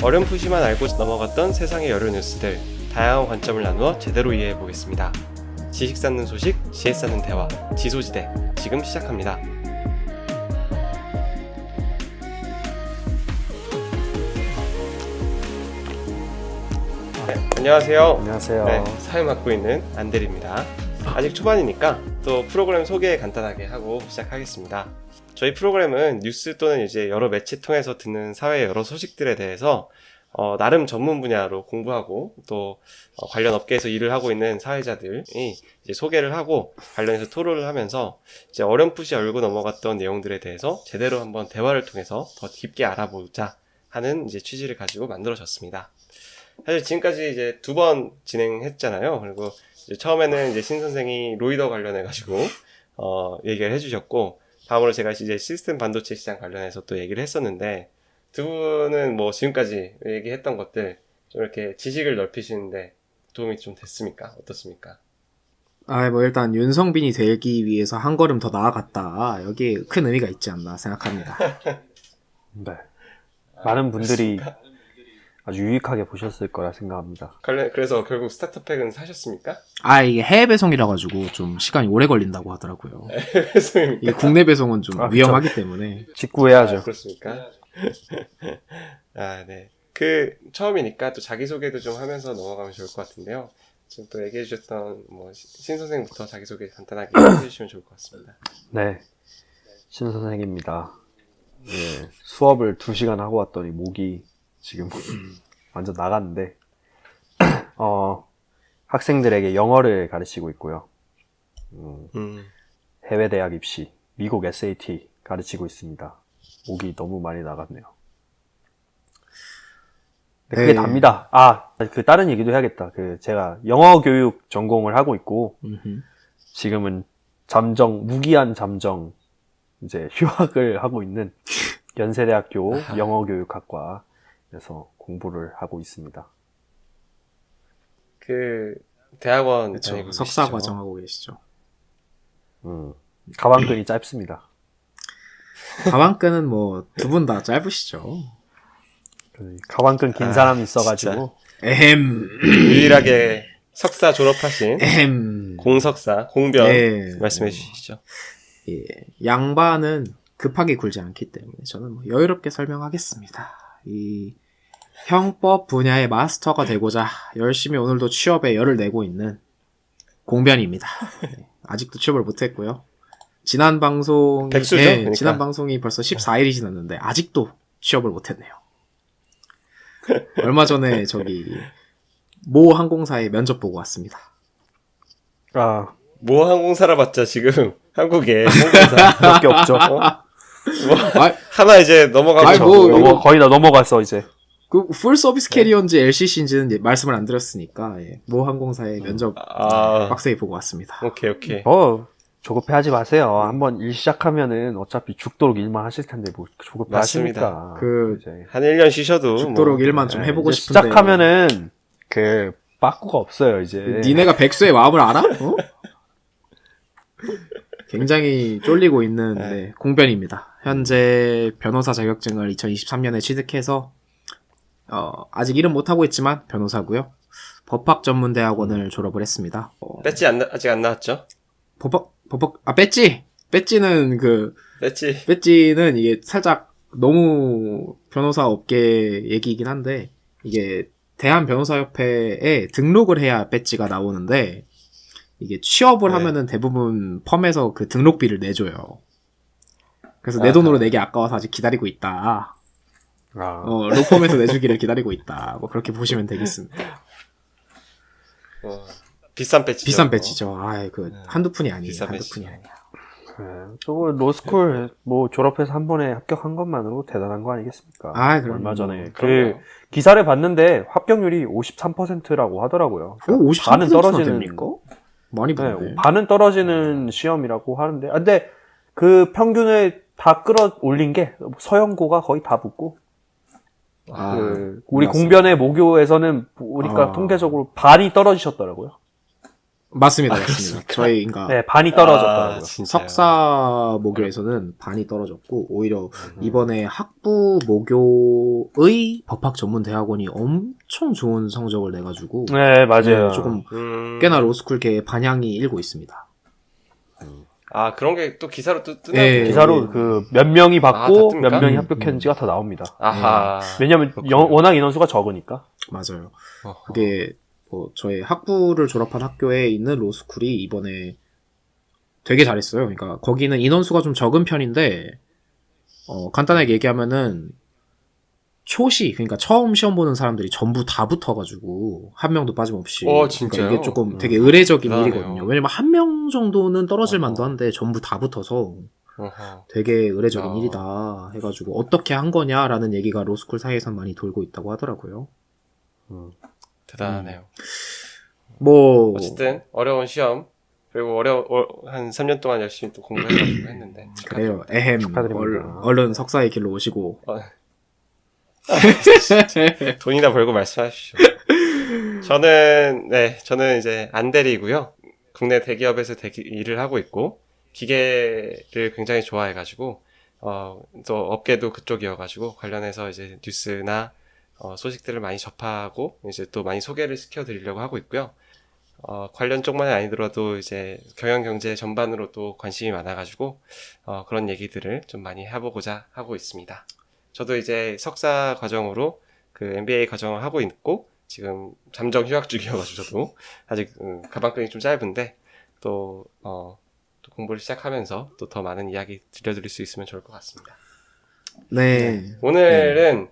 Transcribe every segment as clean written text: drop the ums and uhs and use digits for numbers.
어렴풋이만 알고 넘어갔던 세상의 여러 뉴스들, 다양한 관점을 나누어 제대로 이해해 보겠습니다. 지식 쌓는 소식, 지혜 쌓는 대화, 지소지대, 지금 시작합니다. 네, 안녕하세요. 안녕하세요. 네, 사회 맡고 있는 안대리입니다. 아직 초반이니까 또 프로그램 소개 간단하게 하고 시작하겠습니다. 저희 프로그램은 뉴스 또는 이제 여러 매체 통해서 듣는 사회의 여러 소식들에 대해서 나름 전문 분야로 공부하고 또 관련 업계에서 일을 하고 있는 사회자들이 이제 소개를 하고 관련해서 토론을 하면서 이제 어렴풋이 알고 넘어갔던 내용들에 대해서 제대로 한번 대화를 통해서 더 깊게 알아보자 하는 이제 취지를 가지고 만들어졌습니다. 사실 지금까지 이제 2번 진행했잖아요. 그리고 이제 처음에는 이제 신 선생이 로이더 관련해가지고 얘기를 해주셨고, 다음으로 제가 이제 시스템 반도체 시장 관련해서 또 얘기를 했었는데, 두 분은 뭐 지금까지 얘기했던 것들 좀 이렇게 지식을 넓히시는데 도움이 좀 됐습니까? 어떻습니까? 뭐 일단 윤성빈이 되기 위해서 한 걸음 더 나아갔다. 여기에 큰 의미가 있지 않나 생각합니다. 네. 많은 분들이 아주 유익하게 보셨을 거라 생각합니다. 그래서 결국 스타터팩은 사셨습니까? 이게 해외 배송이라 가지고 좀 시간이 오래 걸린다고 하더라고요. 배송입니까? 이게 국내 배송은 좀 그쵸. 위험하기 때문에. 직구해야죠. 그렇습니까? 네. 처음이니까 또 자기소개도 좀 하면서 넘어가면 좋을 것 같은데요. 지금 또 얘기해 주셨던 신 선생부터 자기소개 간단하게 해주시면 좋을 것 같습니다. 네. 신 선생입니다. 예, 수업을 2시간 하고 왔더니 목이 지금 완전 나갔는데, 학생들에게 영어를 가르치고 있고요. 해외 대학 입시, 미국 SAT 가르치고 있습니다. 목이 너무 많이 나갔네요. 네, 그게 답니다. 다른 얘기도 해야겠다. 제가 영어 교육 전공을 하고 있고, 지금은 무기한 잠정, 이제 휴학을 하고 있는 연세대학교 영어교육학과에서 공부를 하고 있습니다. 대학원 그렇죠. 다니고 석사 계시죠? 과정하고 계시죠. 가방끈이 짧습니다. 가방끈은 뭐 두 분 다 짧으시죠. 가방끈 긴 사람이 있어가지고. 유일하게 석사 졸업하신 공석사, 공변 네. 말씀해 주시죠. 예, 양반은 급하게 굴지 않기 때문에 저는 뭐 여유롭게 설명하겠습니다. 이 형법 분야의 마스터가 되고자 열심히 오늘도 취업에 열을 내고 있는 공변입니다. 네, 아직도 취업을 못했고요. 지난 방송이 백수죠, 그러니까. 지난 방송이 벌써 14일이 지났는데 아직도 취업을 못했네요. 얼마 전에 모 항공사에 면접 보고 왔습니다. 모 항공사라 봤자 지금 한국에 항공사 몇 개 없죠. 하나 이제 넘어가고 거의 다 넘어갔어 이제. 풀 서비스 캐리어인지 LCC인지는 말씀을 안 드렸으니까 모 항공사에 면접 빡세게 보고 왔습니다. 오케이. 조급해하지 마세요. 한번 일 시작하면은 어차피 죽도록 일만 하실 텐데 뭐 조급해하십니까? 이제 한 1년 쉬셔도 죽도록 일만 좀 해보고 싶은데 시작하면은 빠꾸가 없어요 이제. 니네가 백수의 마음을 알아? 굉장히 쫄리고 있는 공변입니다. 현재 변호사 자격증을 2023년에 취득해서 아직 일은 못하고 있지만 변호사고요. 법학전문대학원을 졸업을 했습니다. 배지 아직 안 나왔죠? 배지! 배지는 배지는 이게 살짝 너무 변호사 업계 얘기이긴 한데, 이게 대한변호사협회에 등록을 해야 배지가 나오는데, 이게 취업을 하면은 대부분 펌에서 그 등록비를 내줘요. 그래서 내 돈으로 내기 아까워서 아직 기다리고 있다. 로펌에서 내주기를 기다리고 있다. 뭐 그렇게 보시면 되겠습니다. 비싼 배지죠. 비싼 배지죠. 한두 푼이 아니에요. 한두 푼이 아니야. 저거 로스쿨 졸업해서 한 번에 합격한 것만으로 대단한 거 아니겠습니까? 얼마 전에 기사를 봤는데 합격률이 53%라고 하더라고요. 53%나 됩니까? 많이 받네. 반은 떨어지는 시험이라고 하는데, 근데 그 평균을 다 끌어올린 게 서영고가 거의 다 붙고, 우리 공변의 모교에서는 보니까 통계적으로 반이 떨어지셨더라고요. 맞습니다. 저희 그러니까 네, 반이 떨어졌더라고요. 진짜요? 석사 모교에서는 반이 떨어졌고 오히려 이번에 학부 모교의 법학 전문 대학원이 엄청 좋은 성적을 내가지고 네, 맞아요. 조금 꽤나 로스쿨계의 반향이 일고 있습니다. 아, 그런 게 또 기사로 또 뜨나 예, 보네요. 기사로 그 몇 명이 다 받고 뜹니까? 몇 명이 합격했는지가 다 나옵니다. 아하. 왜냐면 그렇군요. 워낙 인원수가 적으니까. 맞아요. 어허. 그게 뭐 저희 학부를 졸업한 학교에 있는 로스쿨이 이번에 되게 잘했어요. 그러니까 거기는 인원수가 좀 적은 편인데 간단하게 얘기하면은 초시 그러니까 처음 시험 보는 사람들이 전부 다 붙어가지고 한 명도 빠짐없이. 진짜요? 그러니까 이게 조금 되게 의례적인 대단하네요. 일이거든요. 왜냐면 한 명 정도는 떨어질 어허. 만도 한데 전부 다 붙어서 어허. 되게 의례적인 야. 일이다 해가지고 어떻게 한 거냐라는 얘기가 로스쿨 사이에선 많이 돌고 있다고 하더라고요. 대단하네요. 뭐 어쨌든 어려운 시험 그리고 한 3년 동안 열심히 또 공부해가지고 했는데 그래요. 에헴. 축하드립니다. 얼른 석사의 길로 오시고. 돈이나 벌고 말씀하십시오. 저는 이제 안대리고요. 국내 대기업에서 일을 하고 있고 기계를 굉장히 좋아해가지고 또 업계도 그쪽이어가지고 관련해서 이제 뉴스나 소식들을 많이 접하고 이제 또 많이 소개를 시켜드리려고 하고 있고요. 관련 쪽만이 아니더라도 이제 경영경제 전반으로도 관심이 많아가지고 그런 얘기들을 좀 많이 해보고자 하고 있습니다. 저도 이제 석사 과정으로 그 MBA 과정을 하고 있고 지금 잠정 휴학 중이어가지고 저도 아직 가방끈이 좀 짧은데 또 공부를 시작하면서 또 더 많은 이야기 들려드릴 수 있으면 좋을 것 같습니다. 네. 오늘은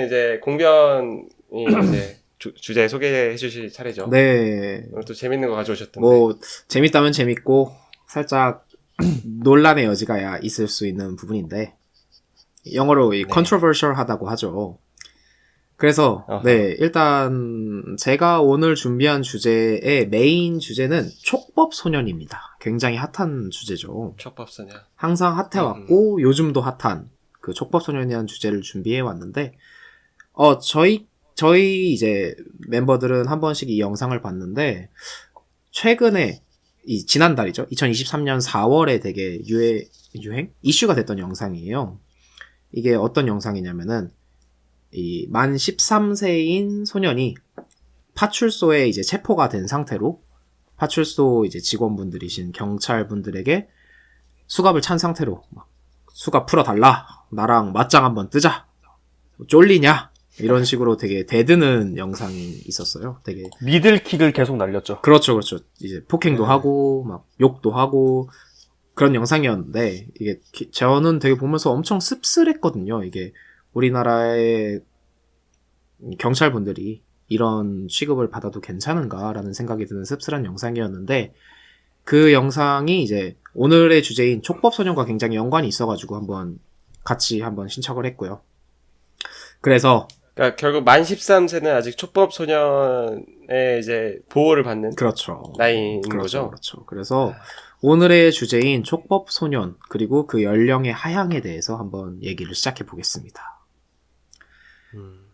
이제 공변이 이제 주제 소개해 주실 차례죠. 네. 오늘 또 재밌는 거 가져오셨던데. 뭐 재밌다면 재밌고 살짝 논란의 여지가 있을 수 있는 부분인데 영어로 controversial하다고 하죠. 그래서 어허. 일단 제가 오늘 준비한 주제의 메인 주제는 촉법 소년입니다. 굉장히 핫한 주제죠. 촉법소녀. 항상 핫해왔고 요즘도 핫한 그 촉법 소년이라는 주제를 준비해 왔는데 저희 이제 멤버들은 한 번씩 이 영상을 봤는데 최근에 지난달이죠. 2023년 4월에 되게 유행? 이슈가 됐던 영상이에요. 이게 어떤 영상이냐면은 이 만 13세인 소년이 파출소에 이제 체포가 된 상태로 파출소 이제 직원분들이신 경찰분들에게 수갑을 찬 상태로 막 수갑 풀어달라. 나랑 맞짱 한번 뜨자. 쫄리냐? 이런 식으로 되게 대드는 영상이 있었어요. 되게 미들킥을 계속 날렸죠. 그렇죠. 이제 폭행도 하고 막 욕도 하고 그런 영상이었는데 이게 저는 되게 보면서 엄청 씁쓸했거든요. 이게 우리나라의 경찰분들이 이런 취급을 받아도 괜찮은가라는 생각이 드는 씁쓸한 영상이었는데 그 영상이 이제 오늘의 주제인 촉법소년과 굉장히 연관이 있어가지고 같이 한번 신청을 했고요. 그래서 그러니까 결국 만 13세는 아직 촉법소년의 이제 보호를 받는 그렇죠. 나이인 거죠. 그렇죠. 그래서 오늘의 주제인 촉법소년 그리고 그 연령의 하향에 대해서 한번 얘기를 시작해 보겠습니다.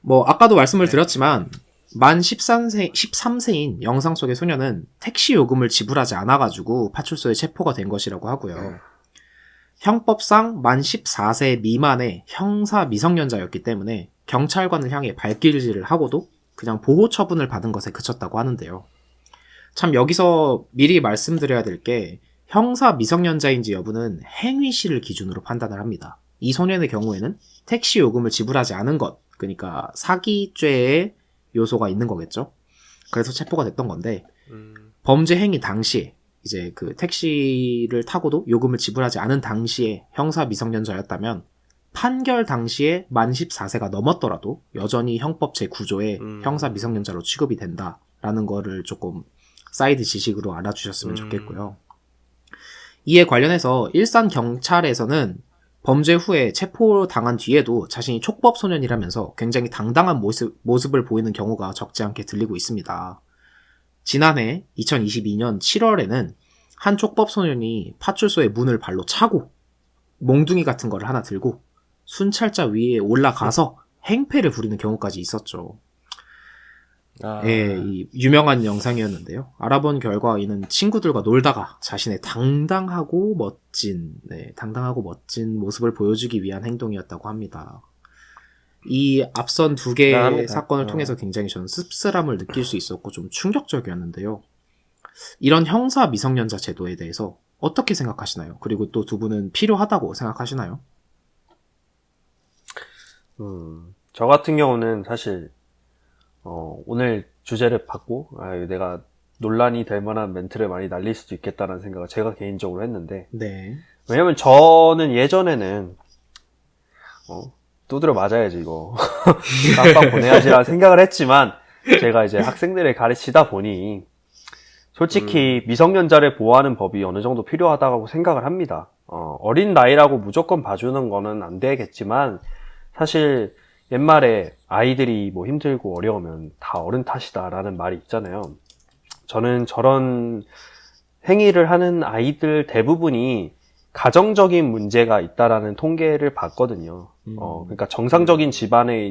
뭐 아까도 말씀을 드렸지만 만 13세인 영상 속의 소년은 택시 요금을 지불하지 않아가지고 파출소에 체포가 된 것이라고 하고요. 형법상 만 14세 미만의 형사 미성년자였기 때문에 경찰관을 향해 발길질을 하고도 그냥 보호 처분을 받은 것에 그쳤다고 하는데요. 참 여기서 미리 말씀드려야 될 게 형사 미성년자인지 여부는 행위시를 기준으로 판단을 합니다. 이 소년의 경우에는 택시 요금을 지불하지 않은 것, 그러니까 사기죄의 요소가 있는 거겠죠. 그래서 체포가 됐던 건데 범죄 행위 당시에 이제 그 택시를 타고도 요금을 지불하지 않은 당시에 형사 미성년자였다면 판결 당시에 만 14세가 넘었더라도 여전히 형법 제9조에 형사 미성년자로 취급이 된다라는 거를 조금 사이드 지식으로 알아주셨으면 좋겠고요. 이에 관련해서 일산 경찰에서는 범죄 후에 체포당한 뒤에도 자신이 촉법소년이라면서 굉장히 당당한 모습을 보이는 경우가 적지 않게 들리고 있습니다. 지난해 2022년 7월에는 한 촉법소년이 파출소의 문을 발로 차고 몽둥이 같은 거를 하나 들고 순찰자 위에 올라가서 행패를 부리는 경우까지 있었죠. 이 유명한 영상이었는데요. 알아본 결과 이는 친구들과 놀다가 자신의 당당하고 멋진 모습을 보여주기 위한 행동이었다고 합니다. 이 앞선 두 개의 사건을 통해서 굉장히 저는 씁쓸함을 느낄 수 있었고 좀 충격적이었는데요. 이런 형사 미성년자 제도에 대해서 어떻게 생각하시나요? 그리고 또 두 분은 필요하다고 생각하시나요? 저 같은 경우는 사실 오늘 주제를 받고 내가 논란이 될 만한 멘트를 많이 날릴 수도 있겠다는 생각을 제가 개인적으로 했는데 네. 왜냐면 저는 예전에는 두드려 맞아야지 이거 깜빡 보내야지라는 생각을 했지만 제가 이제 학생들을 가르치다 보니 솔직히 미성년자를 보호하는 법이 어느 정도 필요하다고 생각을 합니다. 어린 나이라고 무조건 봐주는 거는 안 되겠지만 사실 옛말에 아이들이 뭐 힘들고 어려우면 다 어른 탓이다라는 말이 있잖아요. 저는 저런 행위를 하는 아이들 대부분이 가정적인 문제가 있다라는 통계를 봤거든요. 그러니까 정상적인 집안에서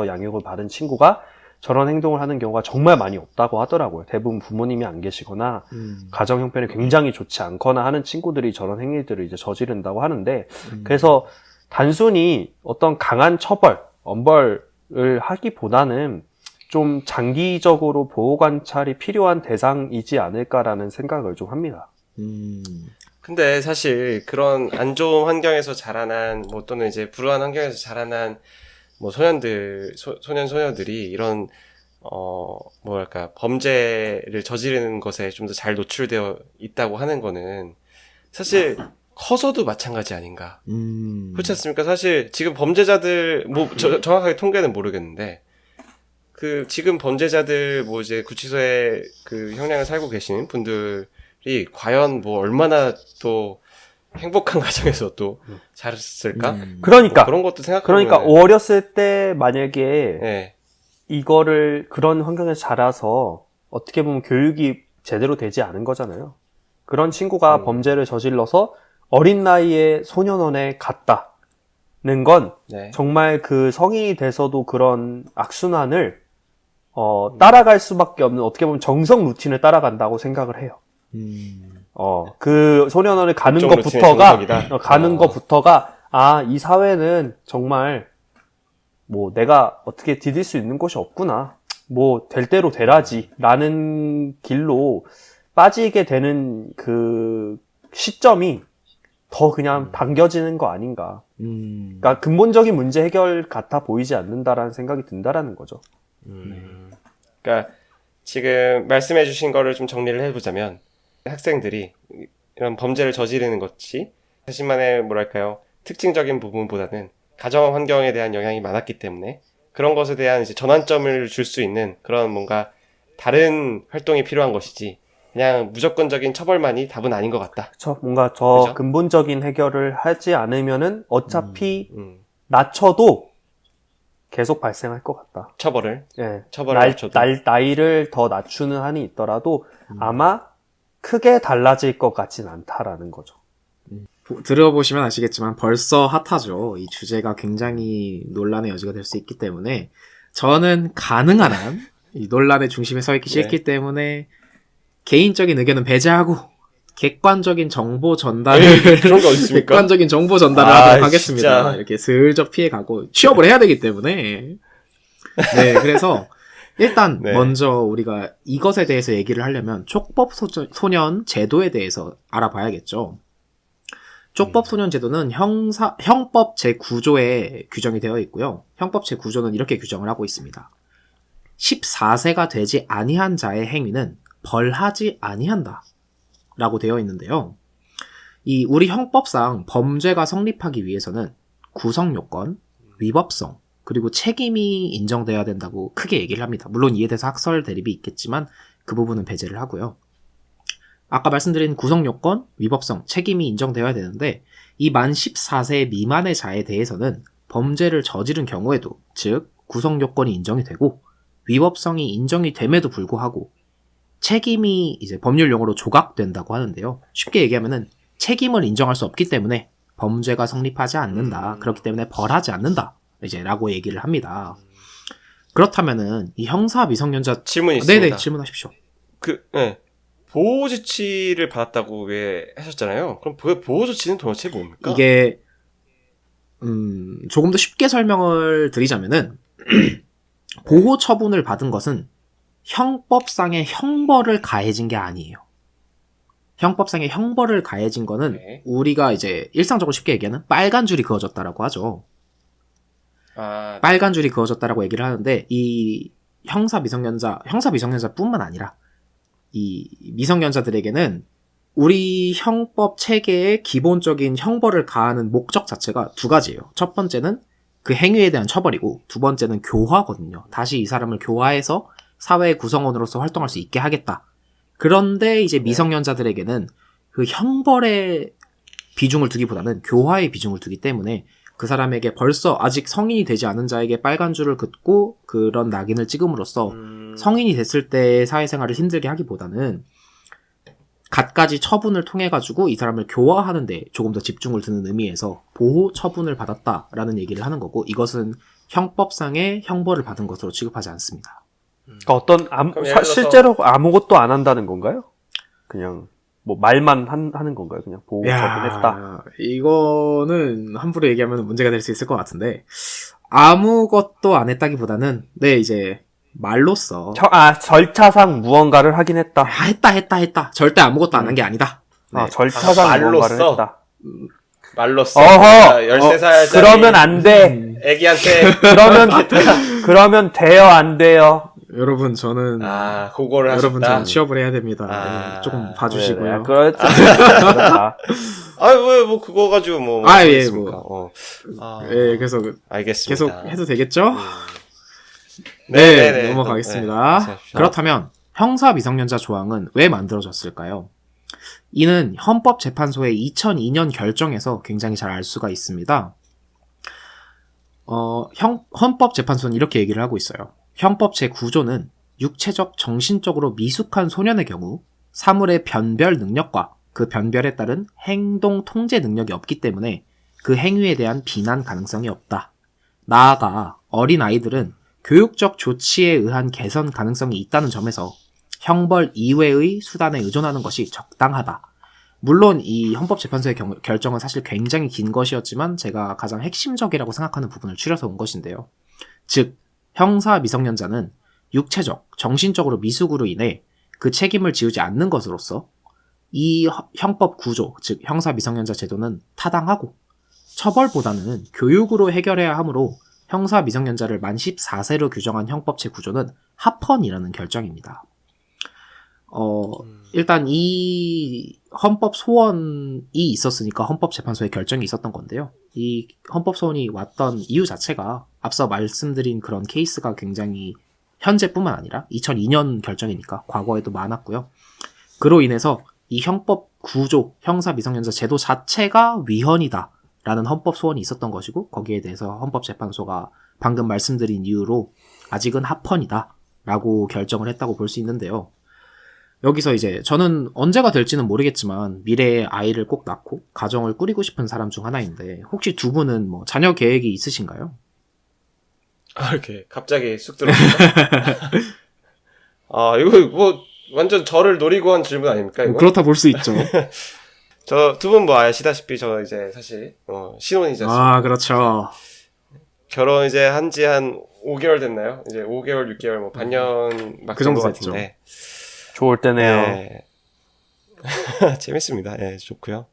양육을 받은 친구가 저런 행동을 하는 경우가 정말 많이 없다고 하더라고요. 대부분 부모님이 안 계시거나 가정 형편이 굉장히 좋지 않거나 하는 친구들이 저런 행위들을 이제 저지른다고 하는데 그래서 단순히 어떤 강한 처벌, 엄벌을 하기보다는 좀 장기적으로 보호 관찰이 필요한 대상이지 않을까라는 생각을 좀 합니다. 근데 사실 그런 안 좋은 환경에서 자라난 또는 이제 불우한 환경에서 자라난 소년들이 이런 범죄를 저지르는 것에 좀 더 잘 노출되어 있다고 하는 거는 사실 커서도 마찬가지 아닌가. 그렇지 않습니까? 사실 지금 범죄자들 정확하게 통계는 모르겠는데 지금 범죄자들 이제 구치소에 형량을 살고 계신 분들이 과연 얼마나 또 행복한 가정에서 또 자랐을까? 그러니까 그런 것도 생각해보면 어렸을 때 만약에 네. 그런 환경에서 자라서 어떻게 보면 교육이 제대로 되지 않은 거잖아요. 그런 친구가 범죄를 저질러서 어린 나이에 소년원에 갔다는 건 네. 정말 그 성인이 돼서도 그런 악순환을 따라갈 수밖에 없는 어떻게 보면 정석 루틴을 따라간다고 생각을 해요. 그 소년원을 가는 것부터가 이 사회는 정말 내가 어떻게 디딜 수 있는 곳이 없구나. 될 대로 되라지 라는 길로 빠지게 되는 그 시점이 더 그냥 당겨지는 거 아닌가. 그러니까 근본적인 문제 해결 같아 보이지 않는다라는 생각이 든다라는 거죠. 그러니까 지금 말씀해 주신 거를 좀 정리를 해보자면 학생들이 이런 범죄를 저지르는 것이 자신만의 특징적인 부분보다는 가정 환경에 대한 영향이 많았기 때문에 그런 것에 대한 이제 전환점을 줄 수 있는 그런 뭔가 다른 활동이 필요한 것이지 그냥 무조건적인 처벌만이 답은 아닌 것 같다. 그쵸. 뭔가 그죠? 근본적인 해결을 하지 않으면은 어차피 낮춰도 계속 발생할 것 같다. 처벌을 나이를 더 낮추는 한이 있더라도 아마 크게 달라질 것 같진 않다라는 거죠. 들어보시면 아시겠지만 벌써 핫하죠. 이 주제가 굉장히 논란의 여지가 될 수 있기 때문에 저는 가능한 한 이 논란의 중심에 서 있기 싫기 때문에 개인적인 의견은 배제하고 객관적인 정보 전달을 그런 거 있습니까? 객관적인 정보 전달을 하도록 하겠습니다. 진짜. 이렇게 슬쩍 피해가고 취업을 해야 되기 때문에 네 그래서 일단 먼저 우리가 이것에 대해서 얘기를 하려면 촉법 소년 제도에 대해서 알아봐야겠죠. 촉법 소년 제도는 형법 제9조에 규정이 되어 있고요. 형법 제9조는 이렇게 규정을 하고 있습니다. 14세가 되지 아니한 자의 행위는 벌하지 아니한다 라고 되어 있는데요. 우리 형법상 범죄가 성립하기 위해서는 구성요건, 위법성, 그리고 책임이 인정돼야 된다고 크게 얘기를 합니다. 물론 이에 대해서 학설 대립이 있겠지만 그 부분은 배제를 하고요. 아까 말씀드린 구성요건, 위법성, 책임이 인정되어야 되는데 이 만 14세 미만의 자에 대해서는 범죄를 저지른 경우에도 즉 구성요건이 인정이 되고 위법성이 인정이 됨에도 불구하고 책임이 이제 법률 용어로 조각된다고 하는데요. 쉽게 얘기하면은 책임을 인정할 수 없기 때문에 범죄가 성립하지 않는다. 그렇기 때문에 벌하지 않는다. 라고 얘기를 합니다. 그렇다면은 이 형사 미성년자 질문이 있습니다. 네네 질문하십시오. 네. 보호 조치를 받았다고 왜 하셨잖아요. 그럼 보호 조치는 도대체 뭡니까? 이게 조금 더 쉽게 설명을 드리자면은 보호 처분을 받은 것은 형법상의 형벌을 가해진 게 아니에요. 형법상의 형벌을 가해진 거는 네. 우리가 이제 일상적으로 쉽게 얘기하는 빨간 줄이 그어졌다라고 하죠. 아, 빨간 줄이 그어졌다라고 얘기를 하는데 이 형사 미성년자뿐만 아니라 이 미성년자들에게는 우리 형법 체계의 기본적인 형벌을 가하는 목적 자체가 두 가지예요. 첫 번째는 그 행위에 대한 처벌이고 두 번째는 교화거든요. 다시 이 사람을 교화해서 사회의 구성원으로서 활동할 수 있게 하겠다. 그런데 이제 미성년자들에게는 그 형벌의 비중을 두기보다는 교화의 비중을 두기 때문에 그 사람에게 벌써 아직 성인이 되지 않은 자에게 빨간 줄을 긋고 그런 낙인을 찍음으로써 성인이 됐을 때 사회생활을 힘들게 하기보다는 갖가지 처분을 통해 가지고 이 사람을 교화하는 데 조금 더 집중을 두는 의미에서 보호 처분을 받았다라는 얘기를 하는 거고 이것은 형법상의 형벌을 받은 것으로 취급하지 않습니다. 그러니까 그럼 예를 들어서- 실제로 아무것도 안 한다는 건가요? 그냥 뭐 말만 하는 건가요? 그냥 보호 처분했다. 이거는 함부로 얘기하면 문제가 될 수 있을 것 같은데 아무것도 안 했다기보다는 네 이제 말로써 절차상 무언가를 하긴 했다. 했다 절대 아무것도 안 한 게 아니다. 네. 절차상 무언가를 말로써? 했다. 말로써. 어허! 13살짜리 그러면 안 돼. 애기한테 그러면 돼요, 안 돼요? 여러분 저는 그거를 여러분 하셨다. 저는 취업을 해야 됩니다. 네, 조금 네, 봐주시고요. 그렇죠. 그렇다. 왜 뭐 그거 가지고 뭐 예, 하겠습니까? 네, 그래서 알겠습니다. 계속 해도 되겠죠? 네, 네, 네, 넘어가겠습니다. 네, 말씀하십시오. 그렇다면 형사 미성년자 조항은 왜 만들어졌을까요? 이는 헌법재판소의 2002년 결정에서 굉장히 잘 알 수가 있습니다. 헌법재판소는 이렇게 얘기를 하고 있어요. 형법 제9조는 육체적, 정신적으로 미숙한 소년의 경우 사물의 변별 능력과 그 변별에 따른 행동 통제 능력이 없기 때문에 그 행위에 대한 비난 가능성이 없다. 나아가 어린 아이들은 교육적 조치에 의한 개선 가능성이 있다는 점에서 형벌 이외의 수단에 의존하는 것이 적당하다. 물론 이 헌법재판소의 결정은 사실 굉장히 긴 것이었지만 제가 가장 핵심적이라고 생각하는 부분을 추려서 온 것인데요. 즉, 형사 미성년자는 육체적, 정신적으로 미숙으로 인해 그 책임을 지우지 않는 것으로서 이 형법 구조, 즉 형사 미성년자 제도는 타당하고 처벌보다는 교육으로 해결해야 하므로 형사 미성년자를 만 14세로 규정한 형법 제9조는 합헌이라는 결정입니다. 일단 이 헌법 소원이 있었으니까 헌법재판소의 결정이 있었던 건데요. 이 헌법 소원이 왔던 이유 자체가 앞서 말씀드린 그런 케이스가 굉장히 현재뿐만 아니라 2002년 결정이니까 과거에도 많았고요. 그로 인해서 이 형법 구조, 형사 미성년자 제도 자체가 위헌이다 라는 헌법 소원이 있었던 것이고 거기에 대해서 헌법재판소가 방금 말씀드린 이유로 아직은 합헌이다 라고 결정을 했다고 볼 수 있는데요. 여기서 이제 저는 언제가 될지는 모르겠지만 미래에 아이를 꼭 낳고 가정을 꾸리고 싶은 사람 중 하나인데 혹시 두 분은 뭐 자녀 계획이 있으신가요? 이렇게 갑자기 쑥 들어옵니다. 이거 뭐 완전 저를 노리고 한 질문 아닙니까? 이거? 그렇다 볼 수 있죠. 저 두 분 뭐 아시다시피 저 이제 사실 신혼이지 않습니까? 그렇죠. 결혼 이제 한지 한 5개월 됐나요? 이제 5개월, 6개월 뭐 반년 막 그 정도 된것 됐죠. 같은데. 좋을 때네요. 네. 재밌습니다. 예, 좋고요.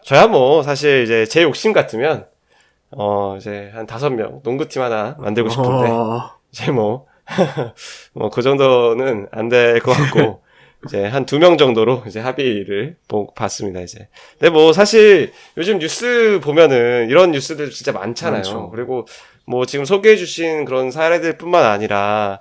저야 뭐 사실 이제 제 욕심 같으면 이제 한 5명 농구팀 하나 만들고 싶은데 이제 뭐 그 정도는 안 될 것 같고 이제 한 2명 정도로 이제 합의를 봤습니다, 이제. 근데 뭐 사실 요즘 뉴스 보면은 이런 뉴스들 진짜 많잖아요. 많죠. 그리고 뭐 지금 소개해 주신 그런 사례들뿐만 아니라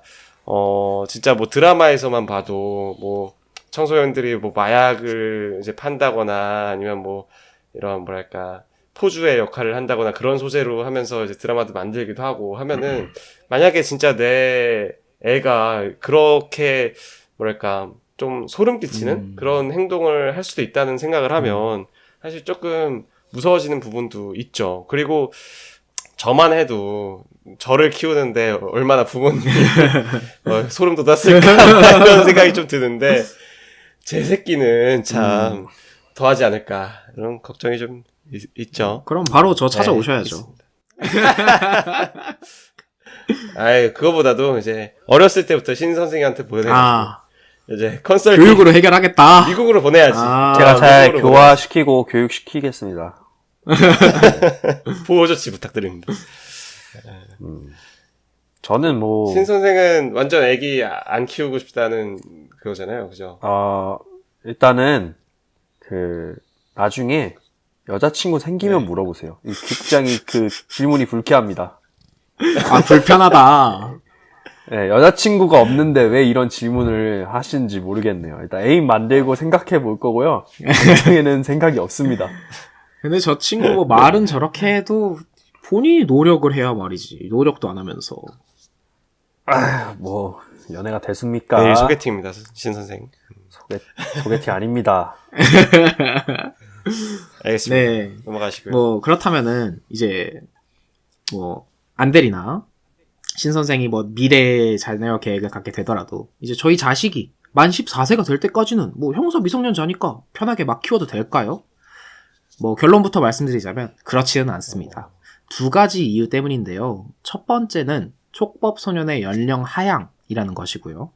진짜 뭐 드라마에서만 봐도 뭐 청소년들이 뭐 마약을 이제 판다거나 아니면 뭐 이런 뭐랄까 포주의 역할을 한다거나 그런 소재로 하면서 이제 드라마도 만들기도 하고 하면은 만약에 진짜 내 애가 그렇게 뭐랄까 좀 소름 끼치는 그런 행동을 할 수도 있다는 생각을 하면 사실 조금 무서워지는 부분도 있죠. 그리고 저만 해도 저를 키우는데 얼마나 부모님이 소름 돋았을까 그런 생각이 좀 드는데 제 새끼는 참 더하지 않을까 이런 걱정이 좀 있죠. 그럼 바로 저 찾아오셔야죠. 아이 그거보다도 이제 어렸을 때부터 신 선생님한테 보내가지고 이제 컨설팅 교육으로 해결하겠다. 미국으로 보내야지. 제가 잘 교화시키고 교육시키겠습니다. 보호 조치 부탁드립니다. 저는 뭐 신 선생은 완전 애기 안 키우고 싶다는 그거잖아요, 그죠? 일단은 나중에 여자친구 생기면 물어보세요. 굉장히 질문이 불쾌합니다. 불편하다. 네, 여자친구가 없는데 왜 이런 질문을 하시는지 모르겠네요. 일단 애인 만들고 생각해 볼 거고요. 나중에는 생각이 없습니다. 근데 저 친구 뭐 말은 저렇게 해도 본인이 노력을 해야 말이지. 노력도 안 하면서. 뭐 연애가 됐습니까? 내일 소개팅입니다, 신 선생. 소개팅 아닙니다. 알겠습니다. 네. 넘어가시고요. 뭐 그렇다면은 이제 뭐 안대리나 신 선생이 뭐 미래 자녀 계획을 갖게 되더라도 이제 저희 자식이 만 14세가 될 때까지는 뭐 형사 미성년자니까 편하게 막 키워도 될까요? 뭐 결론부터 말씀드리자면 그렇지는 않습니다. 두 가지 이유 때문인데요. 첫 번째는 촉법 소년의 연령 하향이라는 것이고요.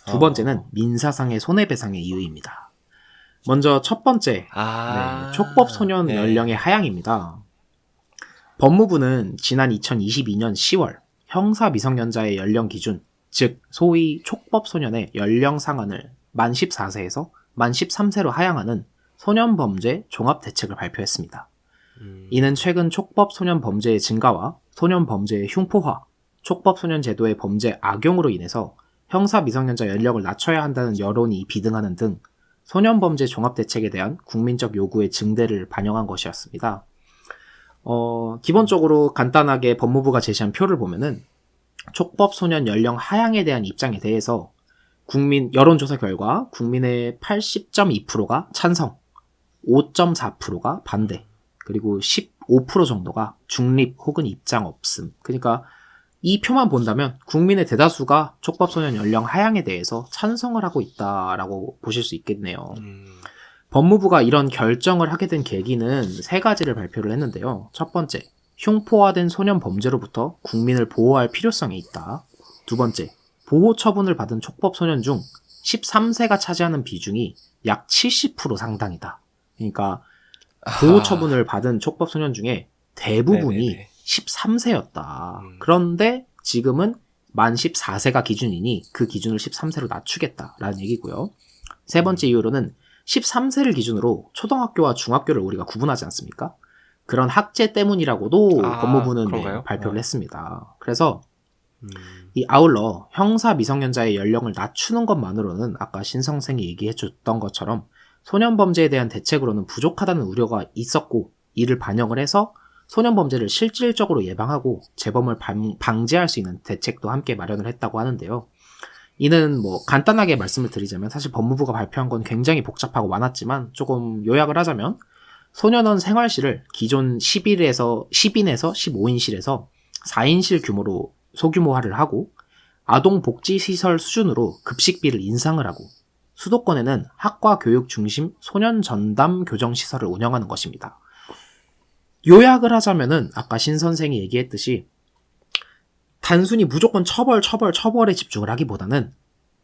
두 번째는 민사상의 손해배상의 이유입니다. 먼저 첫 번째, 촉법 소년 연령의 하향입니다. 법무부는 지난 2022년 10월 형사 미성년자의 연령 기준, 즉 소위 촉법 소년의 연령 상한을 만 14세에서 만 13세로 하향하는 소년범죄 종합대책을 발표했습니다. 이는 최근 촉법 소년 범죄의 증가와 소년 범죄의 흉포화, 촉법 소년 제도의 범죄 악용으로 인해서 형사 미성년자 연령을 낮춰야 한다는 여론이 비등하는 등 소년 범죄 종합대책에 대한 국민적 요구의 증대를 반영한 것이었습니다. 기본적으로 간단하게 법무부가 제시한 표를 보면은 촉법 소년 연령 하향에 대한 입장에 대해서 여론조사 결과 국민의 80.2%가 찬성, 5.4%가 반대, 그리고 15% 정도가 중립 혹은 입장 없음. 그러니까 이 표만 본다면 국민의 대다수가 촉법소년 연령 하향에 대해서 찬성을 하고 있다라고 보실 수 있겠네요. 법무부가 이런 결정을 하게 된 계기는 세 가지를 발표를 했는데요. 첫 번째, 흉포화된 소년 범죄로부터 국민을 보호할 필요성이 있다. 두 번째, 보호 처분을 받은 촉법소년 중 13세가 차지하는 비중이 약 70% 상당이다. 그러니까 보호 처분을 받은 촉법소년 중에 대부분이 13세였다. 그런데 지금은 만 14세가 기준이니 그 기준을 13세로 낮추겠다라는 얘기고요. 세 번째 이유로는 13세를 기준으로 초등학교와 중학교를 우리가 구분하지 않습니까? 그런 학제 때문이라고도 법무부는 발표를 했습니다. 그래서 아울러 형사 미성년자의 연령을 낮추는 것만으로는 아까 신 선생이 얘기해줬던 것처럼 소년범죄에 대한 대책으로는 부족하다는 우려가 있었고 이를 반영을 해서 소년범죄를 실질적으로 예방하고 재범을 방지할 수 있는 대책도 함께 마련을 했다고 하는데요. 이는 뭐 간단하게 말씀을 드리자면 사실 법무부가 발표한 건 굉장히 복잡하고 많았지만 조금 요약을 하자면 소년원 생활실을 기존 10인에서 15인실에서 4인실 규모로 소규모화를 하고 아동복지시설 수준으로 급식비를 인상을 하고 수도권에는 학과 교육 중심 소년 전담 교정시설을 운영하는 것입니다. 요약을 하자면은 아까 신 선생이 얘기했듯이 단순히 무조건 처벌에 집중을 하기보다는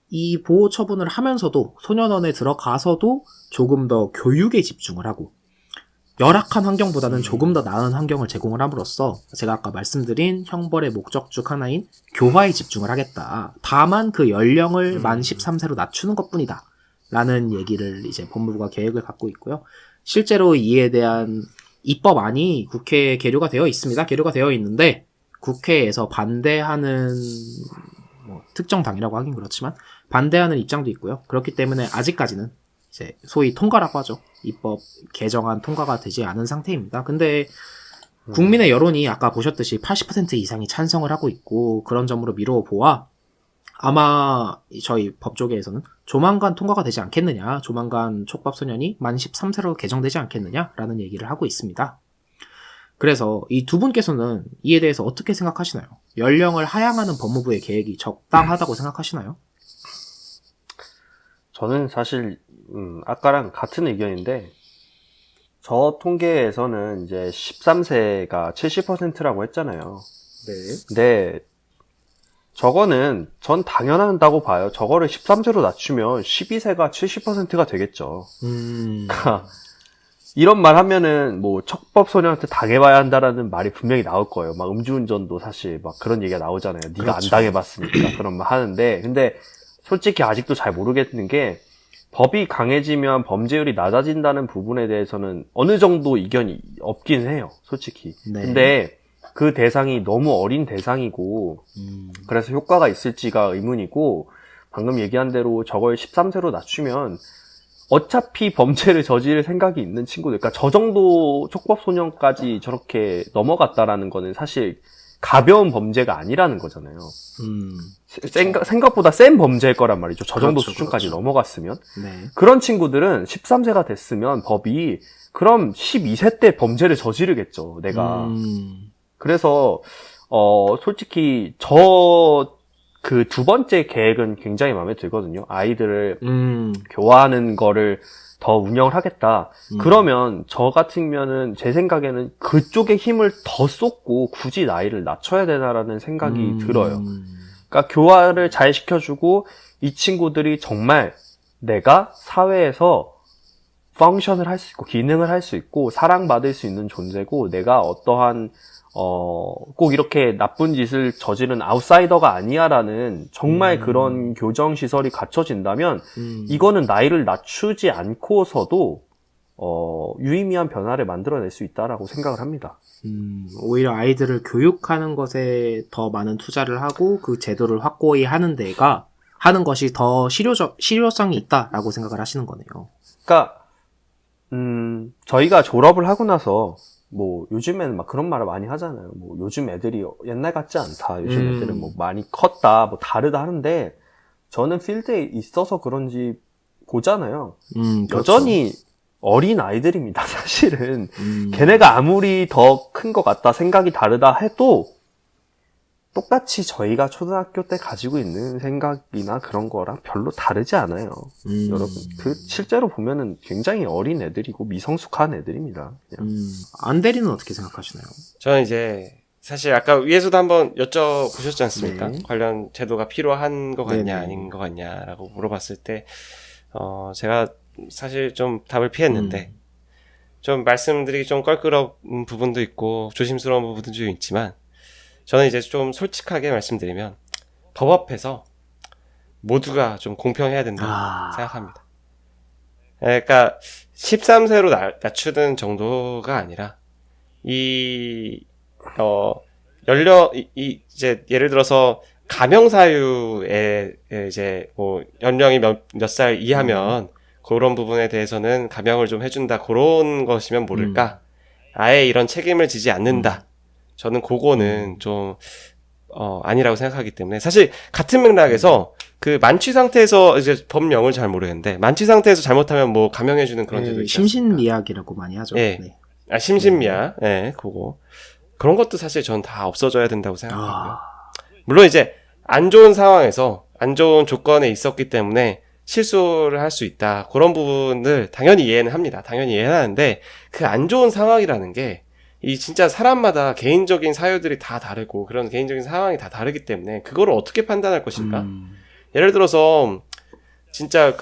이 보호 처분을 하면서도 소년원에 들어가서도 조금 더 교육에 집중을 하고 열악한 환경보다는 조금 더 나은 환경을 제공을 함으로써 제가 아까 말씀드린 형벌의 목적 중 하나인 교화에 집중을 하겠다. 다만 그 연령을 만 13세로 낮추는 것뿐이다. 라는 얘기를 이제 법무부가 계획을 갖고 있고요. 실제로 이에 대한 입법안이 국회에 계류가 되어 있습니다. 계류가 되어 있는데 국회에서 반대하는 특정 당이라고 하긴 그렇지만 반대하는 입장도 있고요. 그렇기 때문에 아직까지는 이제 소위 통과라고 하죠. 입법 개정안 통과가 되지 않은 상태입니다. 근데 국민의 여론이 아까 보셨듯이 80% 이상이 찬성을 하고 있고 그런 점으로 미뤄보아 아마 저희 법조계에서는 조만간 통과가 되지 않겠느냐, 조만간 촉법소년이 만 13세로 개정되지 않겠느냐라는 얘기를 하고 있습니다. 그래서 이 두 분께서는 이에 대해서 어떻게 생각하시나요? 연령을 하향하는 법무부의 계획이 적당하다고 생각하시나요? 저는 사실 아까랑 같은 의견인데 저 통계에서는 이제 13세가 70%라고 했잖아요. 네. 근데 저거는 전 당연하다고 봐요. 저거를 13세로 낮추면 12세가 70%가 되겠죠. 그러니까 이런 말 하면은 뭐 척법소년한테 당해봐야 한다라는 말이 분명히 나올 거예요. 막 음주운전도 사실 막 그런 얘기가 나오잖아요. 네가 그렇죠. 안 당해봤으니까 그런 말 하는데, 근데 솔직히 아직도 잘 모르겠는 게 법이 강해지면 범죄율이 낮아진다는 부분에 대해서는 어느 정도 이견이 없긴 해요. 솔직히. 네. 근데 그 대상이 너무 어린 대상이고 그래서 효과가 있을지가 의문이고, 방금 얘기한 대로 저걸 13세로 낮추면 어차피 범죄를 저지를 생각이 있는 친구들, 그러니까 저 정도 촉법소년까지 저렇게 넘어갔다라는 거는 사실 가벼운 범죄가 아니라는 거잖아요. 생각보다 센 범죄일 거란 말이죠. 저 정도 그렇죠, 수준까지 그렇죠. 넘어갔으면. 네. 그런 친구들은 13세가 됐으면 법이 그럼 12세 때 범죄를 저지르겠죠, 내가. 그래서 솔직히 그 두 번째 계획은 굉장히 마음에 들거든요. 아이들을 교화하는 거를 더 운영을 하겠다. 그러면 저 같으면은 제 생각에는 그쪽에 힘을 더 쏟고 굳이 나이를 낮춰야 되나라는 생각이 들어요. 그러니까 교화를 잘 시켜주고 이 친구들이 정말 내가 사회에서 펑션을 할 수 있고 기능을 할 수 있고 사랑받을 수 있는 존재고, 내가 어떠한 꼭 이렇게 나쁜 짓을 저지른 아웃사이더가 아니야라는 정말 그런 교정시설이 갖춰진다면 이거는 나이를 낮추지 않고서도 유의미한 변화를 만들어낼 수 있다라고 생각을 합니다. 오히려 아이들을 교육하는 것에 더 많은 투자를 하고 그 제도를 확고히 하는 것이 더 실효성이 있다라고 생각을 하시는 거네요. 그러니까 저희가 졸업을 하고 나서 뭐 요즘에는 막 그런 말을 많이 하잖아요. 뭐 요즘 애들이 옛날 같지 않다. 요즘 애들은 뭐 많이 컸다, 뭐 다르다 하는데, 저는 필드에 있어서 그런지 보잖아요. 그렇죠. 여전히 어린 아이들입니다. 사실은 걔네가 아무리 더 큰 것 같다, 생각이 다르다 해도 똑같이 저희가 초등학교 때 가지고 있는 생각이나 그런 거랑 별로 다르지 않아요. 여러분, 실제로 보면은 굉장히 어린 애들이고 미성숙한 애들입니다. 안대리는 어떻게 생각하시나요? 저는 이제 사실 아까 위에서도 한번 여쭤보셨지 않습니까? 네. 관련 제도가 필요한 것 같냐, 네네. 아닌 것 같냐라고 물어봤을 때, 제가 사실 좀 답을 피했는데, 좀 말씀드리기 좀 껄끄러운 부분도 있고, 조심스러운 부분도 좀 있지만, 저는 이제 좀 솔직하게 말씀드리면, 법 앞에서 모두가 좀 공평해야 된다고 생각합니다. 그러니까, 13세로 낮추는 정도가 아니라, 이제, 예를 들어서, 가명사유에, 이제, 뭐, 연령이 몇 살 이하면, 그런 부분에 대해서는 가명을 좀 해준다, 그런 것이면 모를까? 아예 이런 책임을 지지 않는다. 저는 그거는 좀, 아니라고 생각하기 때문에. 사실, 같은 맥락에서, 그 만취 상태에서, 이제 법령을 잘 모르겠는데, 만취 상태에서 잘못하면 뭐, 가명해주는 그런 제도 있지 않습니까? 심신미약이라고 많이 하죠. 네. 네. 심신미약. 네, 그거. 그런 것도 사실 전 다 없어져야 된다고 생각하고요. 물론 이제, 안 좋은 상황에서, 안 좋은 조건에 있었기 때문에, 실수를 할 수 있다. 그런 부분을 당연히 이해는 합니다. 당연히 이해는 하는데, 그 안 좋은 상황이라는 게, 이 진짜 사람마다 개인적인 사유들이 다 다르고, 그런 개인적인 상황이 다 다르기 때문에, 그거를 어떻게 판단할 것인가? 예를 들어서, 진짜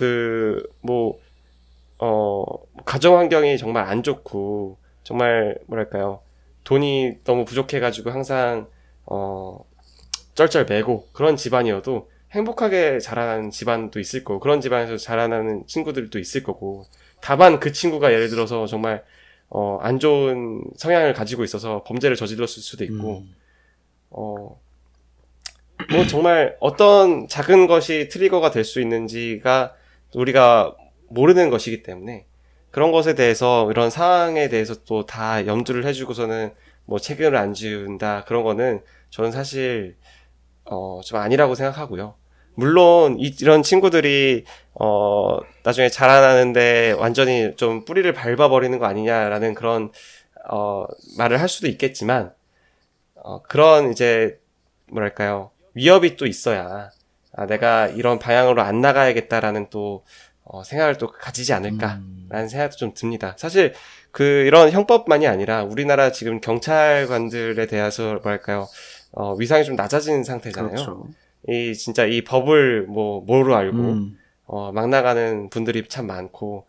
가정 환경이 정말 안 좋고, 정말, 뭐랄까요, 돈이 너무 부족해가지고 항상, 쩔쩔매고, 그런 집안이어도 행복하게 자라는 집안도 있을 거고, 그런 집안에서 자라나는 친구들도 있을 거고, 다만 그 친구가 예를 들어서 정말, 안 좋은 성향을 가지고 있어서 범죄를 저질렀을 수도 있고, 뭐 정말 어떤 작은 것이 트리거가 될 수 있는지가 우리가 모르는 것이기 때문에, 그런 것에 대해서, 이런 상황에 대해서 또 다 염두를 해주고서는 뭐 책임을 안 지운다, 그런 거는 저는 사실, 좀 아니라고 생각하고요. 물론, 이런 친구들이, 나중에 자라나는데 완전히 좀 뿌리를 밟아버리는 거 아니냐라는 그런, 말을 할 수도 있겠지만, 그런 이제, 뭐랄까요, 위협이 또 있어야, 내가 이런 방향으로 안 나가야겠다라는 또, 생각을 또 가지지 않을까라는 생각도 좀 듭니다. 사실, 이런 형법만이 아니라, 우리나라 지금 경찰관들에 대해서, 뭐랄까요, 위상이 좀 낮아진 상태잖아요. 그렇죠. 진짜 이 법을 뭐로 알고, 막 나가는 분들이 참 많고,